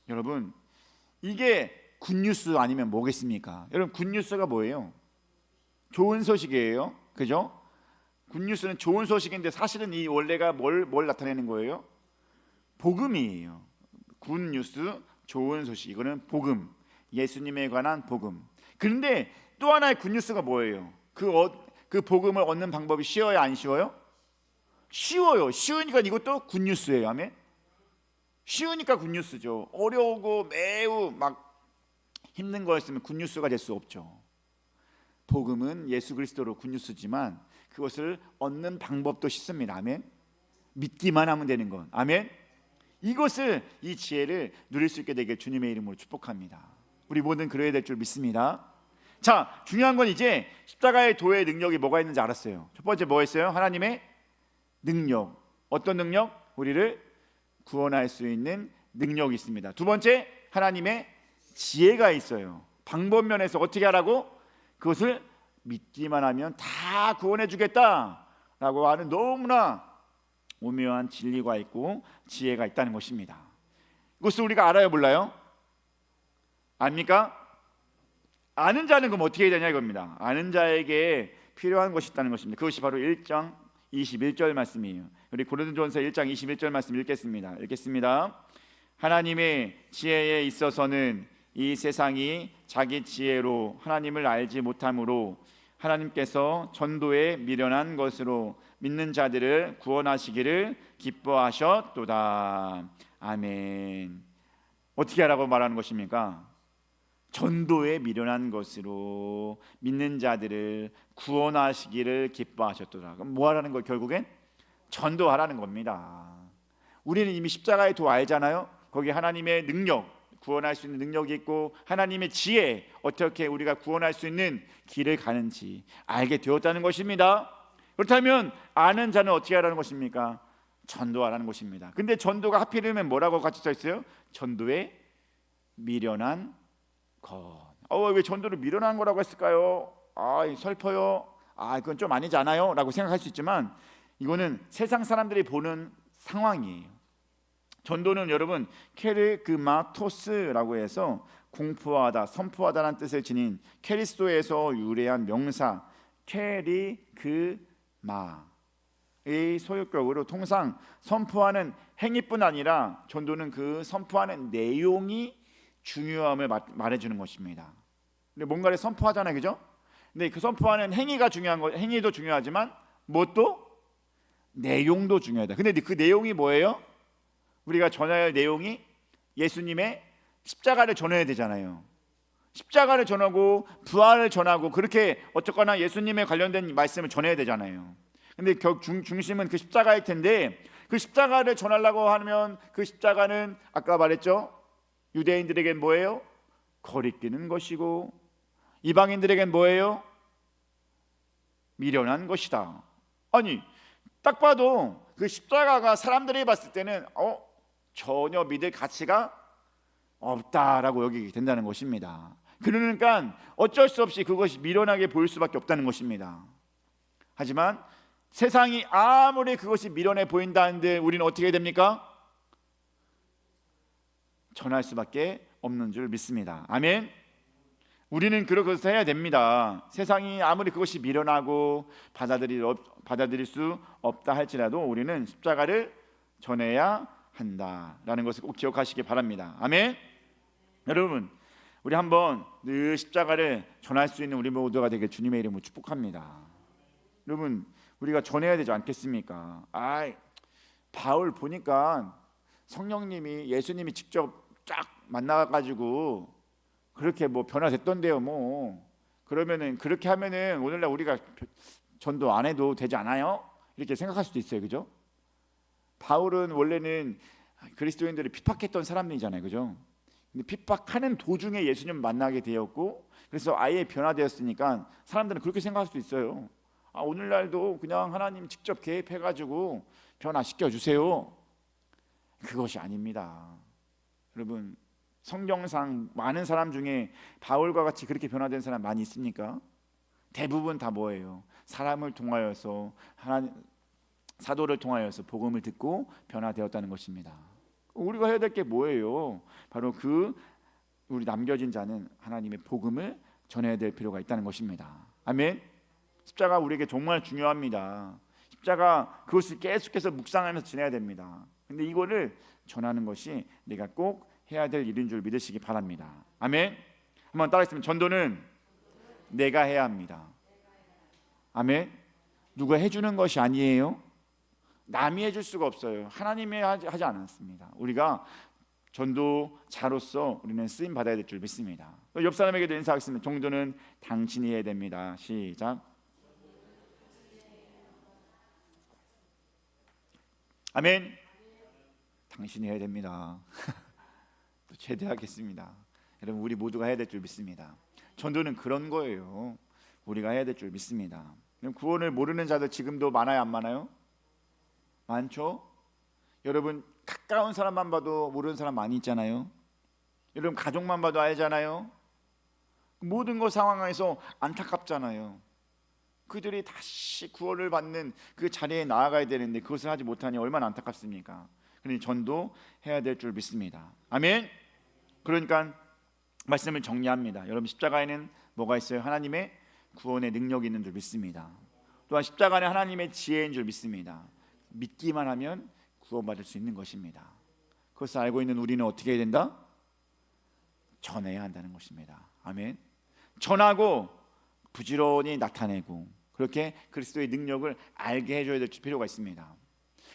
여러분, 이게 굿뉴스 아니면 뭐겠습니까? 여러분, 굿뉴스가 뭐예요? 좋은 소식이에요. 그죠? 굿뉴스는 좋은 소식인데 사실은 이 원래가 뭘 나타내는 거예요? 복음이에요. 굿뉴스, 좋은 소식. 이거는 복음, 예수님에 관한 복음. 그런데 또 하나의 굿뉴스가 뭐예요? 그 복음을 얻는 방법이 쉬워요? 안 쉬워요? 쉬워요. 쉬우니까 이것도 굿뉴스예요. 아멘. 쉬우니까 굿뉴스죠. 어려우고 매우 막 힘든 거였으면 굿뉴스가 될 수 없죠. 복음은 예수 그리스도로 굿뉴스지만 그것을 얻는 방법도 쉽습니다. 아멘. 믿기만 하면 되는 건. 아멘. 이것을, 이 지혜를 누릴 수 있게 되길 주님의 이름으로 축복합니다. 우리 모든 그래야 될 줄 믿습니다. 자, 중요한 건 이제 십자가의 도의 능력이 뭐가 있는지 알았어요. 첫 번째 뭐였어요? 하나님의 능력. 어떤 능력? 우리를 구원할 수 있는 능력이 있습니다. 두 번째, 하나님의 지혜가 있어요. 방법 면에서 어떻게 하라고? 그것을 믿기만 하면 다 구원해 주겠다라고 하는 너무나 오묘한 진리가 있고 지혜가 있다는 것입니다. 이것을 우리가 알아요, 몰라요? 압니까? 아는 자는 그럼 어떻게 해야 되냐 이겁니다. 아는 자에게 필요한 것이 있다는 것입니다. 그것이 바로 1장 21절 말씀이에요. 우리 고린도전서 1장 21절 말씀 읽겠습니다. 하나님의 지혜에 있어서는 이 세상이 자기 지혜로 하나님을 알지 못함으로 하나님께서 전도에 미련한 것으로 믿는 자들을 구원하시기를 기뻐하셨도다. 아멘. 어떻게 하라고 말하는 것입니까? 전도에 미련한 것으로 믿는 자들을 구원하시기를 기뻐하셨도다. 그럼 뭐 하라는 거? 결국엔 전도하라는 겁니다. 우리는 이미 십자가의 도 알잖아요. 거기 하나님의 능력, 구원할 수 있는 능력이 있고 하나님의 지혜, 어떻게 우리가 구원할 수 있는 길을 가는지 알게 되었다는 것입니다. 그렇다면 아는 자는 어떻게 하라는 것입니까? 전도하라는 것입니다. 근데 전도가 하필이면 뭐라고 같이 써 있어요? 전도에 미련한 것. 왜 전도를 미련한 거라고 했을까요? 슬퍼요. 그건 좀 아니지 않아요? 라고 생각할 수 있지만 이거는 세상 사람들이 보는 상황이에요. 전도는 여러분 케르그마토스라고 해서 공포하다, 선포하다라는 뜻을 지닌 캐리스도에서 유래한 명사 케리그마의 소유격으로 통상 선포하는 행위뿐 아니라 전도는 그 선포하는 내용이 중요함을 말해주는 것입니다. 근데 뭔가를 선포하잖아요, 그죠? 근데 그 선포하는 행위가 중요한 거, 행위도 중요하지만 무엇도? 내용도 중요하다. 근데 그 내용이 뭐예요? 우리가 전해야 할 내용이 예수님의 십자가를 전해야 되잖아요. 십자가를 전하고 부활을 전하고 그렇게 어쨌거나 예수님에 관련된 말씀을 전해야 되잖아요. 근데 중심은 그 십자가일 텐데 그 십자가를 전하려고 하면 그 십자가는 아까 말했죠. 유대인들에겐 뭐예요? 거리끼는 것이고 이방인들에겐 뭐예요? 미련한 것이다. 아니 딱 봐도 그 십자가가 사람들이 봤을 때는 전혀 믿을 가치가 없다라고 여기게 된다는 것입니다. 그러니까 어쩔 수 없이 그것이 미련하게 보일 수밖에 없다는 것입니다. 하지만 세상이 아무리 그것이 미련해 보인다는데 우리는 어떻게 됩니까? 전할 수밖에 없는 줄 믿습니다. 아멘. 우리는 그렇게 해야 됩니다. 세상이 아무리 그것이 미련하고 받아들일 수 없다 할지라도 우리는 십자가를 전해야 한다라는 것을 꼭 기억하시기 바랍니다. 아멘. 여러분, 우리 한번 늘 십자가를 전할 수 있는 우리 모두가 되게 주님의 이름으로 축복합니다. 여러분, 우리가 전해야 되지 않겠습니까? 바울 보니까 성령님이 예수님이 직접 쫙 만나가지고 그렇게 뭐 변화됐던데요. 뭐 그러면은 그렇게 하면은 오늘날 우리가 전도 안 해도 되지 않아요? 이렇게 생각할 수도 있어요, 그죠? 바울은 원래는 그리스도인들을 핍박했던 사람이잖아요, 그죠? 근데 핍박하는 도중에 예수님 만나게 되었고, 그래서 아예 변화되었으니까 사람들은 그렇게 생각할 수도 있어요. 오늘날도 그냥 하나님 직접 개입해가지고 변화시켜 주세요. 그것이 아닙니다. 여러분, 성경상 많은 사람 중에 바울과 같이 그렇게 변화된 사람 많이 있습니까? 대부분 다 뭐예요? 사람을 통하여서 사도를 통하여서 복음을 듣고 변화되었다는 것입니다. 우리가 해야 될 게 뭐예요? 바로 우리 남겨진 자는 하나님의 복음을 전해야 될 필요가 있다는 것입니다. 아멘. 십자가 우리에게 정말 중요합니다. 십자가 그것을 계속해서 묵상하면서 지내야 됩니다. 근데 이거를 전하는 것이 내가 꼭 해야 될 일인 줄 믿으시기 바랍니다. 아멘. 한번 따라했으면 전도는 내가 해야 합니다. 아멘. 누가 해주는 것이 아니에요. 남이 해줄 수가 없어요. 하나님이 하지 않았습니다. 우리가 전도자로서 우리는 쓰임 받아야 될 줄 믿습니다. 옆 사람에게도 인사하겠습니다. 전도는 당신이 해야 됩니다. 시작. 아멘. 당신이 해야 됩니다. 또 제대하겠습니다. 여러분, 우리 모두가 해야 될 줄 믿습니다. 전도는 그런 거예요. 우리가 해야 될 줄 믿습니다. 구원을 모르는 자들 지금도 많아요, 안 많아요? 많죠? 여러분, 가까운 사람만 봐도 모르는 사람 많이 있잖아요. 여러분, 가족만 봐도 알잖아요. 모든 것 상황에서 안타깝잖아요. 그들이 다시 구원을 받는 그 자리에 나아가야 되는데 그것을 하지 못하니 얼마나 안타깝습니까? 그러니 전도해야 될 줄 믿습니다. 아멘. 그러니까 말씀을 정리합니다. 여러분, 십자가에는 뭐가 있어요? 하나님의 구원의 능력이 있는 줄 믿습니다. 또한 십자가는 하나님의 지혜인 줄 믿습니다. 믿기만 하면 구원받을 수 있는 것입니다. 그것을 알고 있는 우리는 어떻게 해야 된다? 전해야 한다는 것입니다. 아멘. 전하고 부지런히 나타내고 그렇게 그리스도의 능력을 알게 해줘야 될 필요가 있습니다.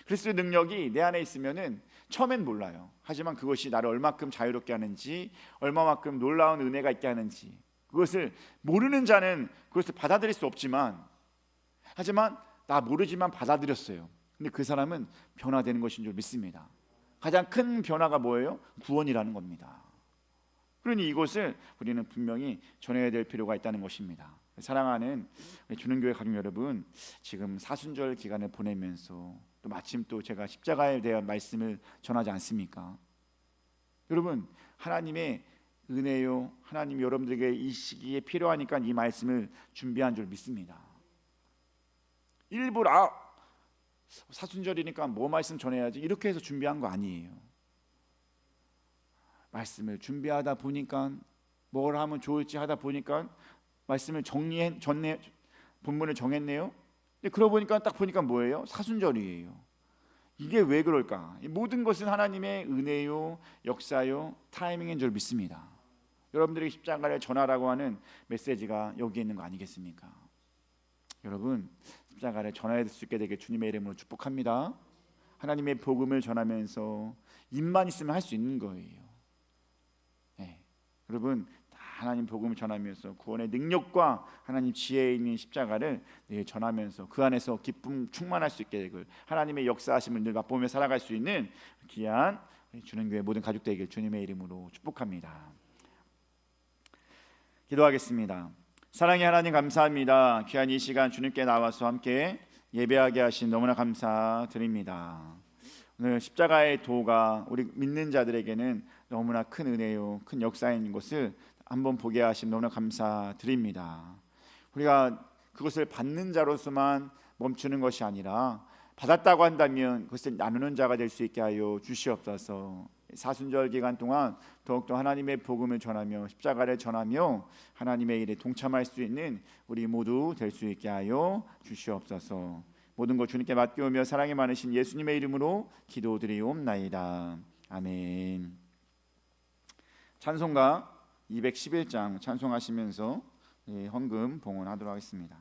그리스도의 능력이 내 안에 있으면은 처음엔 몰라요. 하지만 그것이 나를 얼마큼 자유롭게 하는지, 얼마만큼 놀라운 은혜가 있게 하는지, 그것을 모르는 자는 그것을 받아들일 수 없지만, 하지만 나 모르지만 받아들였어요. 근데 그 사람은 변화되는 것인 줄 믿습니다. 가장 큰 변화가 뭐예요? 구원이라는 겁니다. 그러니 이것을 우리는 분명히 전해야 될 필요가 있다는 것입니다. 사랑하는 주는교회 가족 여러분, 지금 사순절 기간을 보내면서 또 마침 또 제가 십자가에 대한 말씀을 전하지 않습니까? 여러분, 하나님의 은혜요, 하나님 여러분들에게 이 시기에 필요하니까 이 말씀을 준비한 줄 믿습니다. 일부러 사순절이니까 뭐 말씀 전해야지 이렇게 해서 준비한 거 아니에요. 말씀을 준비하다 보니까 뭘 하면 좋을지 하다 보니까 말씀을 본문을 정했네요. 근데 그러고 보니까 딱 보니까 뭐예요? 사순절이에요. 이게 왜 그럴까? 모든 것은 하나님의 은혜요, 역사요, 타이밍인 줄 믿습니다. 여러분들이 십자가를 전하라고 하는 메시지가 여기에 있는 거 아니겠습니까? 여러분, 십자가를 전할 수 있게 되게 주님의 이름으로 축복합니다. 하나님의 복음을 전하면서 입만 있으면 할 수 있는 거예요. 네. 여러분, 다 하나님 복음을 전하면서 구원의 능력과 하나님 지혜에 있는 십자가를 전하면서 그 안에서 기쁨 충만할 수 있게 되고 하나님의 역사하심을 늘 맛보며 살아갈 수 있는 귀한 주는 교회 모든 가족 되길 주님의 이름으로 축복합니다. 기도하겠습니다. 사랑의 하나님 감사합니다. 귀한 이 시간 주님께 나와서 함께 예배하게 하신 너무나 감사드립니다. 오늘 십자가의 도가 우리 믿는 자들에게는 너무나 큰 은혜요 큰 역사인 것을 한번 보게 하심 너무나 감사드립니다. 우리가 그것을 받는 자로서만 멈추는 것이 아니라 받았다고 한다면 그것을 나누는 자가 될 수 있게 하여 주시옵소서. 사순절 기간 동안 더욱더 하나님의 복음을 전하며 십자가를 전하며 하나님의 일에 동참할 수 있는 우리 모두 될 수 있게 하여 주시옵소서. 모든 것 주님께 맡기오며 사랑이 많으신 예수님의 이름으로 기도드리옵나이다. 아멘. 찬송가 211장 찬송하시면서 헌금 봉헌하도록 하겠습니다.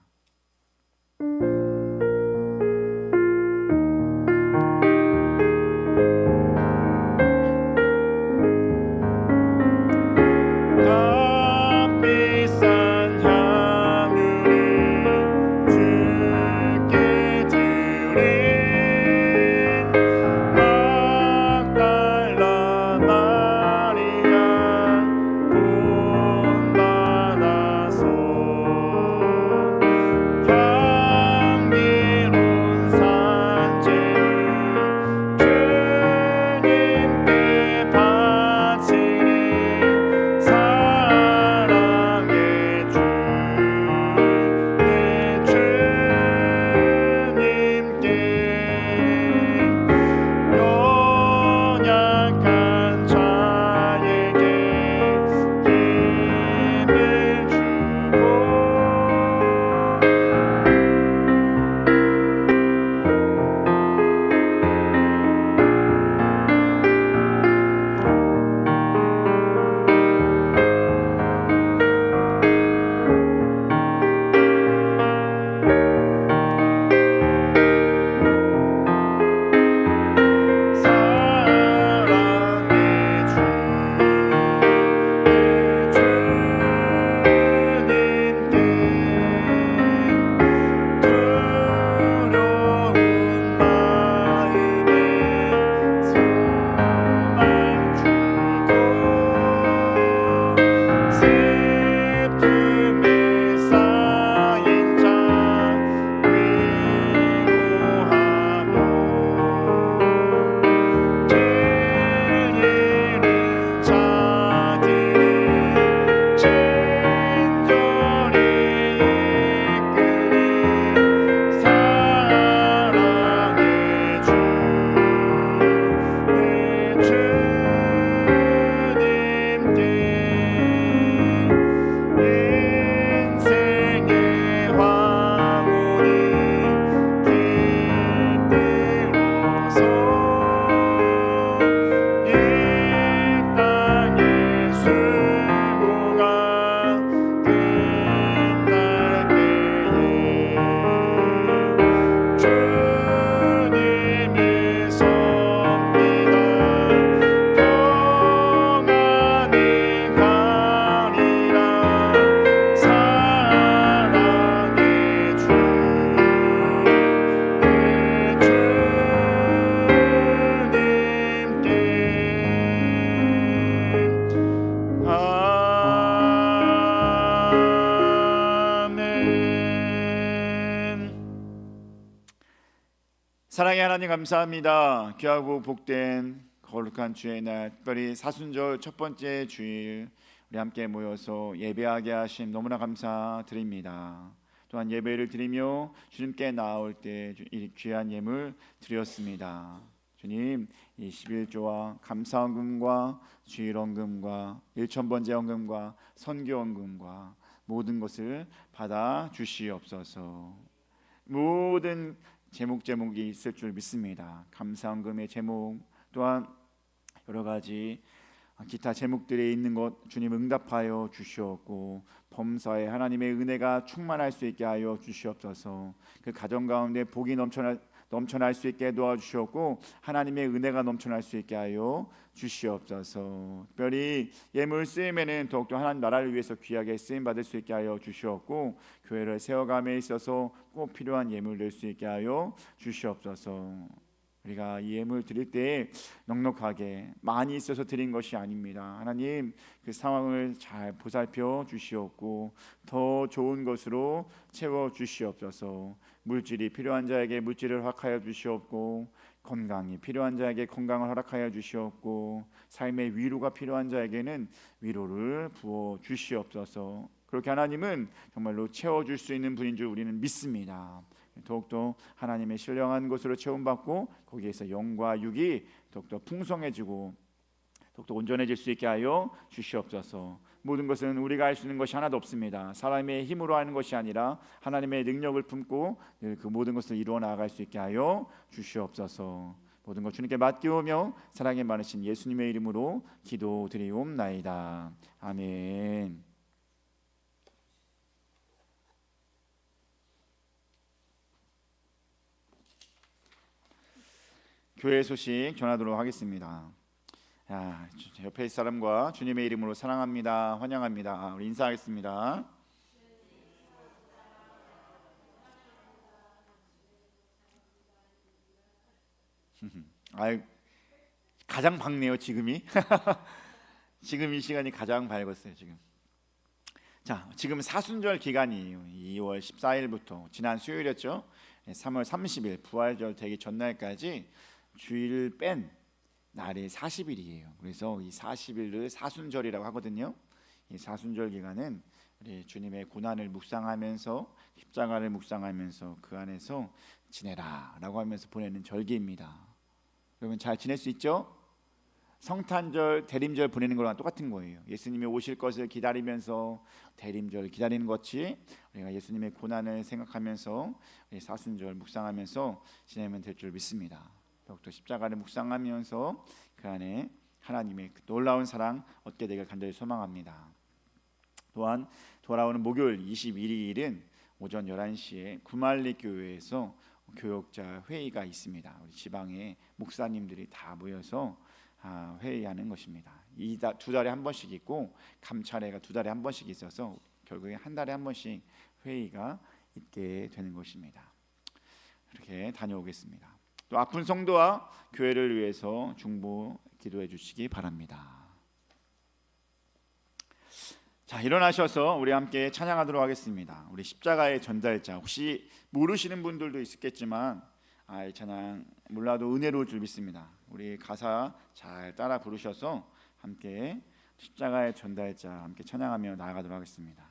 사랑의 하나님 감사합니다. 귀하고 복된 거룩한 주의 날, 특별히 사순절 첫 번째 주일 우리 함께 모여서 예배하게 하심 너무나 감사드립니다. 또한 예배를 드리며 주님께 나올 때 이 귀한 예물 드렸습니다. 주님, 이 11조와 감사헌금과 주일헌금과 1,000번째 헌금과 선교헌금과 모든 것을 받아 주시옵소서. 모든 제목이 있을 줄 믿습니다. 감사헌금의 제목 또한 여러 가지 기타 제목들에 있는 것 주님 응답하여 주시옵고 범사에 하나님의 은혜가 충만할 수 있게 하여 주시옵소서. 그 가정 가운데 복이 넘쳐날 수 있게 도와주시옵고 하나님의 은혜가 넘쳐날 수 있게 하여 주시옵소서. 특별히 예물 쓰임에는 더욱더 하나님 나라를 위해서 귀하게 쓰임 받을 수 있게 하여 주시옵고 교회를 세워감에 있어서 꼭 필요한 예물 낼 수 있게 하여 주시옵소서. 우리가 이 예물 드릴 때 넉넉하게 많이 있어서 드린 것이 아닙니다. 하나님 그 상황을 잘 보살펴 주시옵고 더 좋은 것으로 채워 주시옵소서. 물질이 필요한 자에게 물질을 허락하여 주시옵고 건강이 필요한 자에게 건강을 허락하여 주시옵고 삶의 위로가 필요한 자에게는 위로를 부어 주시옵소서. 그렇게 하나님은 정말로 채워줄 수 있는 분인 줄 우리는 믿습니다. 더욱더 하나님의 신령한 것으로 채움받고 거기에서 영과 육이 더욱더 풍성해지고 더욱더 온전해질 수 있게 하여 주시옵소서. 모든 것은 우리가 할 수 있는 것이 하나도 없습니다. 사람의 힘으로 하는 것이 아니라 하나님의 능력을 품고 그 모든 것을 이루어 나아갈 수 있게 하여 주시옵소서. 모든 것 주님께 맡기오며 사랑이 많으신 예수님의 이름으로 기도드리옵나이다. 아멘. 교회 소식 전하도록 하겠습니다. 옆에 있을 사람과 주님의 이름으로 사랑합니다, 환영합니다. 우리 인사하겠습니다. 가장 밝네요 지금이. 지금 이 시간이 가장 밝았어요 지금. 지금 사순절 기간이에요. 2월 14일부터 지난 수요일이었죠. 3월 30일 부활절 되기 전날까지 주일 뺀 날이 40일이에요. 그래서 이 40일을 사순절이라고 하거든요. 이 사순절 기간은 우리 주님의 고난을 묵상하면서 십자가를 묵상하면서 그 안에서 지내라라고 하면서 보내는 절기입니다. 여러분 잘 지낼 수 있죠? 성탄절, 대림절 보내는 거랑 똑같은 거예요. 예수님이 오실 것을 기다리면서 대림절 기다리는 것이 우리가 예수님의 고난을 생각하면서 사순절 묵상하면서 지내면 될 줄 믿습니다. 더욱더 십자가를 묵상하면서 그 안에 하나님의 놀라운 사랑 얻게 되길 간절히 소망합니다. 또한 돌아오는 목요일 21일은 오전 11시에 구말리 교회에서 교역자 회의가 있습니다. 우리 지방의 목사님들이 다 모여서 회의하는 것입니다. 이 두 달에 한 번씩 있고 감찰회가 두 달에 한 번씩 있어서 결국에 한 달에 한 번씩 회의가 있게 되는 것입니다. 이렇게 다녀오겠습니다. 또 아픈 성도와 교회를 위해서 중보 기도해 주시기 바랍니다. 일어나셔서 우리 함께 찬양하도록 하겠습니다. 우리 십자가의 전달자, 혹시 모르시는 분들도 있겠지만 이 찬양 몰라도 은혜로울 줄 믿습니다. 우리 가사 잘 따라 부르셔서 함께 십자가의 전달자 함께 찬양하며 나아가도록 하겠습니다.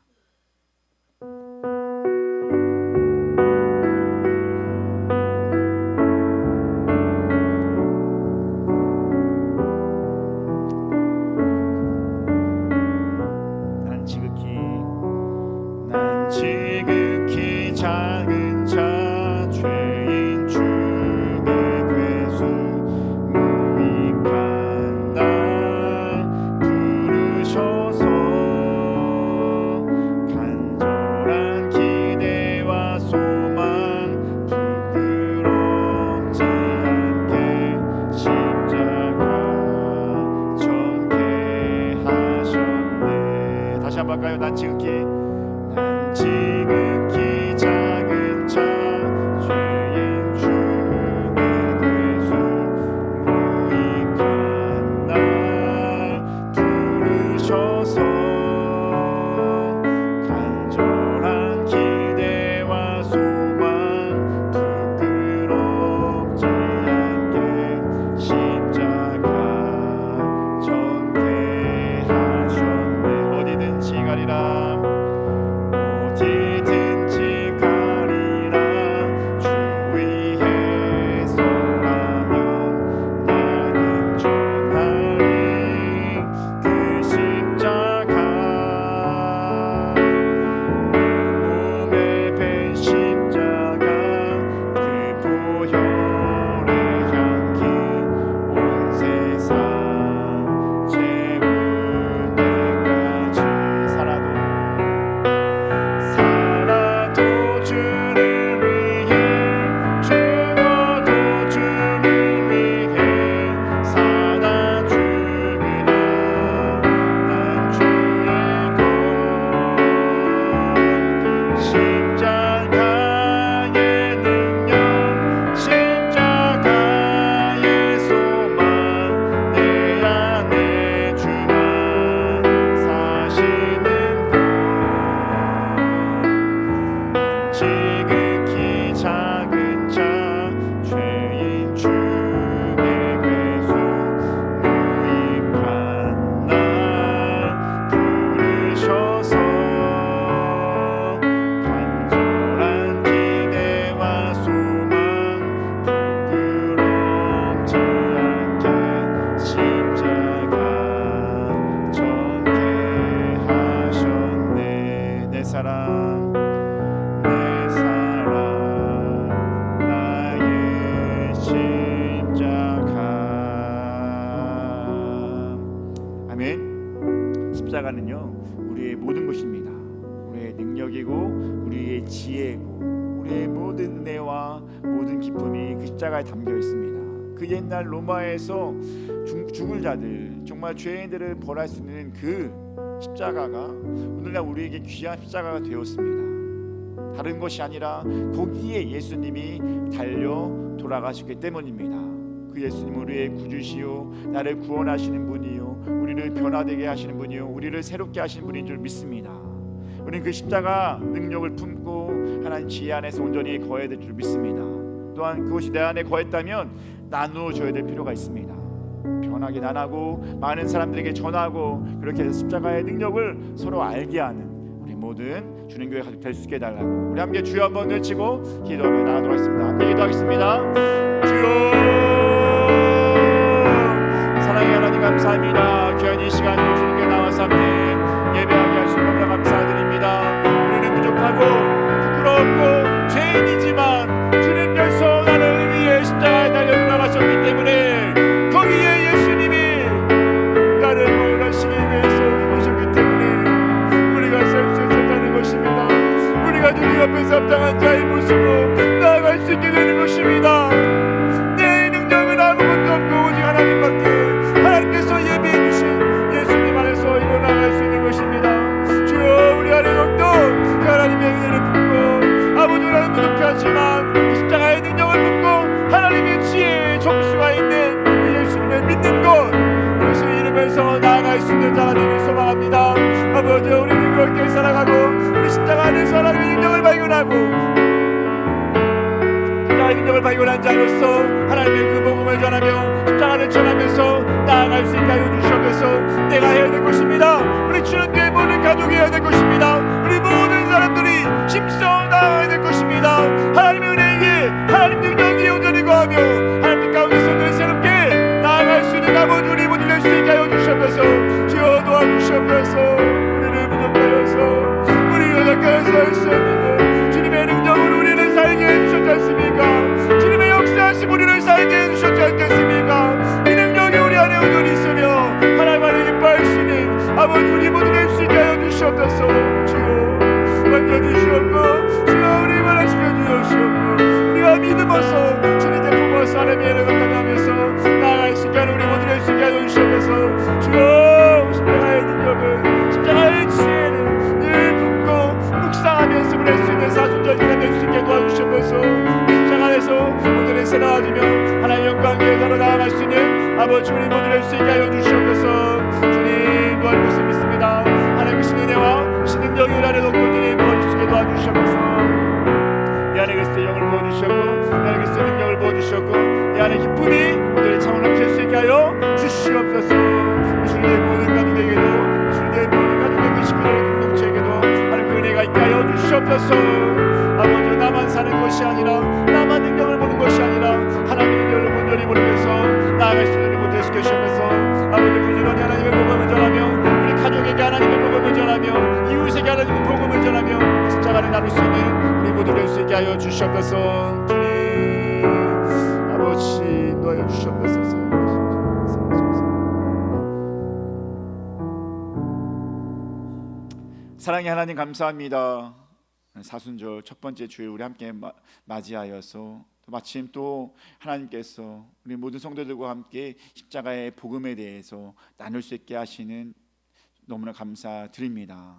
난 지극히 작은 자 죄인 중에 괴수 무익한 날 부르셔서 간절한 기대와 소망 부끄럽지 않게 십자가 전개 하셨네. 다시 한번 할까요? 난 지극히 작은 자 죄인 중에 괴수 무익한 날 부르셔서 간절한 기대와 소망 부끄럽지 않게 십자가 전개하셨네. 어디든지 가리라. 십자가는요 우리의 모든 것입니다. 우리의 능력이고 우리의 지혜고 우리의 모든 은혜와 모든 기쁨이 그 십자가에 담겨 있습니다. 그 옛날 로마에서 죽을 자들, 정말 죄인들을 벌할 수 있는 그 십자가가 오늘날 우리에게 귀한 십자가가 되었습니다. 다른 것이 아니라 거기에 예수님이 달려 돌아가셨기 때문입니다. 그 예수님 우리의 구주시요 나를 구원하시는 분이요 우리를 변화되게 하시는 분이요 우리를 새롭게 하시는 분인 줄 믿습니다. 우리는 그 십자가 능력을 품고 하나님 지혜 안에서 온전히 거해야 될 줄 믿습니다. 또한 그것이 내 안에 거했다면 나누어 줘야 될 필요가 있습니다. 편하게 나누고 많은 사람들에게 전하고 그렇게 해서 십자가의 능력을 서로 알게 하는 우리 모든 주님 교회 가족 될 수 있게 해달라고 우리 함께 주여 한번 외치고 기도하며 나가도록 하겠습니다. 함께 기도하겠습니다. 주여 사랑의 하나님 감사합니다. 귀한 이 시간 주님께 나와서 함께 예배하게 하시는 너무나 감사드립니다. 우리는 부족하고 부끄럽고 죄인이지만 주님께서 나를 위해 십자가에 달려 돌아가셨기 때문에 거기에 예수님이 나를 구원하시기 위해서 오셨기 때문에 우리가 설 수 있었다는 것입니다. 우리가 주님 앞에서 합당한 자의 모습으로 나아갈 수 있게 되는 것입니다. 내 능력은 아무것도 없고 오직 하나님밖에 하나님께서 예비해 주신 예수님 안에서 일어나갈 수 있는 것입니다. 주여 우리 안에 더욱더 그 하나님의 은혜를 품고 아버지 나는 부족하지만 그 십자가의 능력을 품고 하나님의 지혜의 정수가 있는 그 예수님을 믿는 것 그것을 이루면서 나아갈 수 있는 자가 되길 소망합니다. 아버지 우리는 그렇게 살아가고 우리 십자가 안에서 하나님의 능력을 발견하고 십자가의 능력을 발견한 자로서 하나님의 그 복음을 전하며 십자가를 전하면서 나아갈 수 있게 하여 주시옵소서. 내가 해야 될 것입니다. 우리 주는 내 모든 가족이 해야 될 것입니다. 우리 모든 사람들이 힘써 나아가야 될 것입니다. 하나님의 은혜에 하나님 능력이 온전히 거하며 하나님 가운데서 늘 새롭게 나아갈 수 있는 아버지 우리 모두 될 수 있게 하여 주시옵소서. 주여 도와주시옵소서. 우리를 부족하여서 우리가 가까이서 할 수 없는 주님의 능력으로 우리를 살게 해주셨지 않습니까? 주님의 역사하심 우리를 살게 해주셨지 않겠습니까? 이 능력이 우리 안에 온전히 있으며 하나님 안에 기뻐할 수 있는 아버지 우리 모두 될 수 있게 하여 주시옵소서. 주여 만져주시옵고 주여 우리 말하시게 주시옵고 우리가 믿음으로써 주님의 품어서 하나님의 은혜를 감당하면서 나아갈 수 있게 하는 우리 모두 될 수 있게 하여 주시옵소서. 주여 십자가의 능력을 십자가의 지혜를 늘 품고 묵상하면서 그럴 수 있는 사순절기가 될 수 있게 도와주시옵소서. 십자가 안에서 오늘의 새 나아지며 하나님의 영광의 예배로 나아갈 수 있는 아버지 우리 모두 될 수 있게 하여 주시옵소서. 주님 도와줄 수 믿습니다. 하나님의 신 은혜와 신 능력이 우리 안에 동동전히 부어주시게 도와주시옵소서. 내 안에 그리스도의 영을 부어주셨고 내 안에 그리스도의 능력을 부어주셨고 내 안에 기쁨이 오늘의 창을 넘칠 수 있게 하여 주시옵소서. 주님의 모든 가족에게도 주님의 모든 가족의 그 식구들의 공동체에게도 하나님 그 은혜가 있게 하여 주시옵소서. 아버지 나만 사는 것이 아니라 나만 능력을 보는 것이 아니라 하나님의 능력을 온전히 보면서 나아갈 수 있는 모두 예수 계시옵소서. 아버지 부지런히 하나님의 복음을 전하며 우리 가족에게 하나님의 복음을 전하며 이웃에게 하나님의 복음을 전하며 십자가를 나눌 수 있는 우리 모두 될 수 있게 하여 주시옵소서. 주님 아버지 인도하여 주시옵소서. 사랑의 하나님 감사합니다. 사순절 첫 번째 주일 우리 함께 맞이하여서 또 마침 또 하나님께서 우리 모든 성도들과 함께 십자가의 복음에 대해서 나눌 수 있게 하시는 너무나 감사드립니다.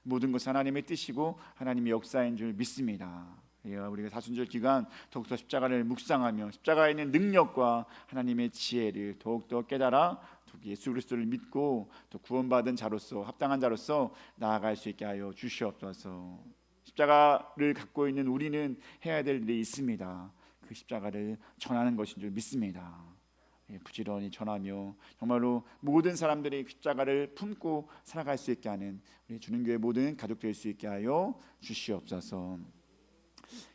모든 것은 하나님의 뜻이고 하나님의 역사인 줄 믿습니다. 우리가 사순절 기간 더욱더 십자가를 묵상하며 십자가에 있는 능력과 하나님의 지혜를 더욱더 깨달아 예수 그리스도를 믿고 또 구원받은 자로서 합당한 자로서 나아갈 수 있게 하여 주시옵소서. 십자가를 갖고 있는 우리는 해야 될 일이 있습니다. 그 십자가를 전하는 것인 줄 믿습니다. 부지런히 전하며 정말로 모든 사람들이 십자가를 품고 살아갈 수 있게 하는 우리 주님교회 모든 가족 될 수 있게 하여 주시옵소서.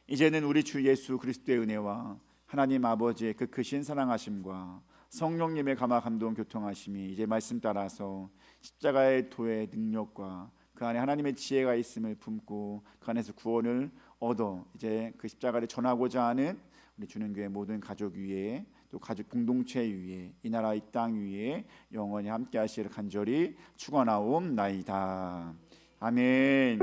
이제는 우리 주 예수 그리스도의 은혜와 하나님 아버지의 그 크신 사랑하심과 성령님의 감화 감동 교통하심이 이제 말씀 따라서 십자가의 도의 능력과 그 안에 하나님의 지혜가 있음을 품고 그 안에서 구원을 얻어 이제 그 십자가를 전하고자 하는 우리 주님교회 모든 가족 위에 또 가족 공동체 위에 이 나라 이 땅 위에 영원히 함께 하시기를 간절히 축원하옵나이다. 아멘.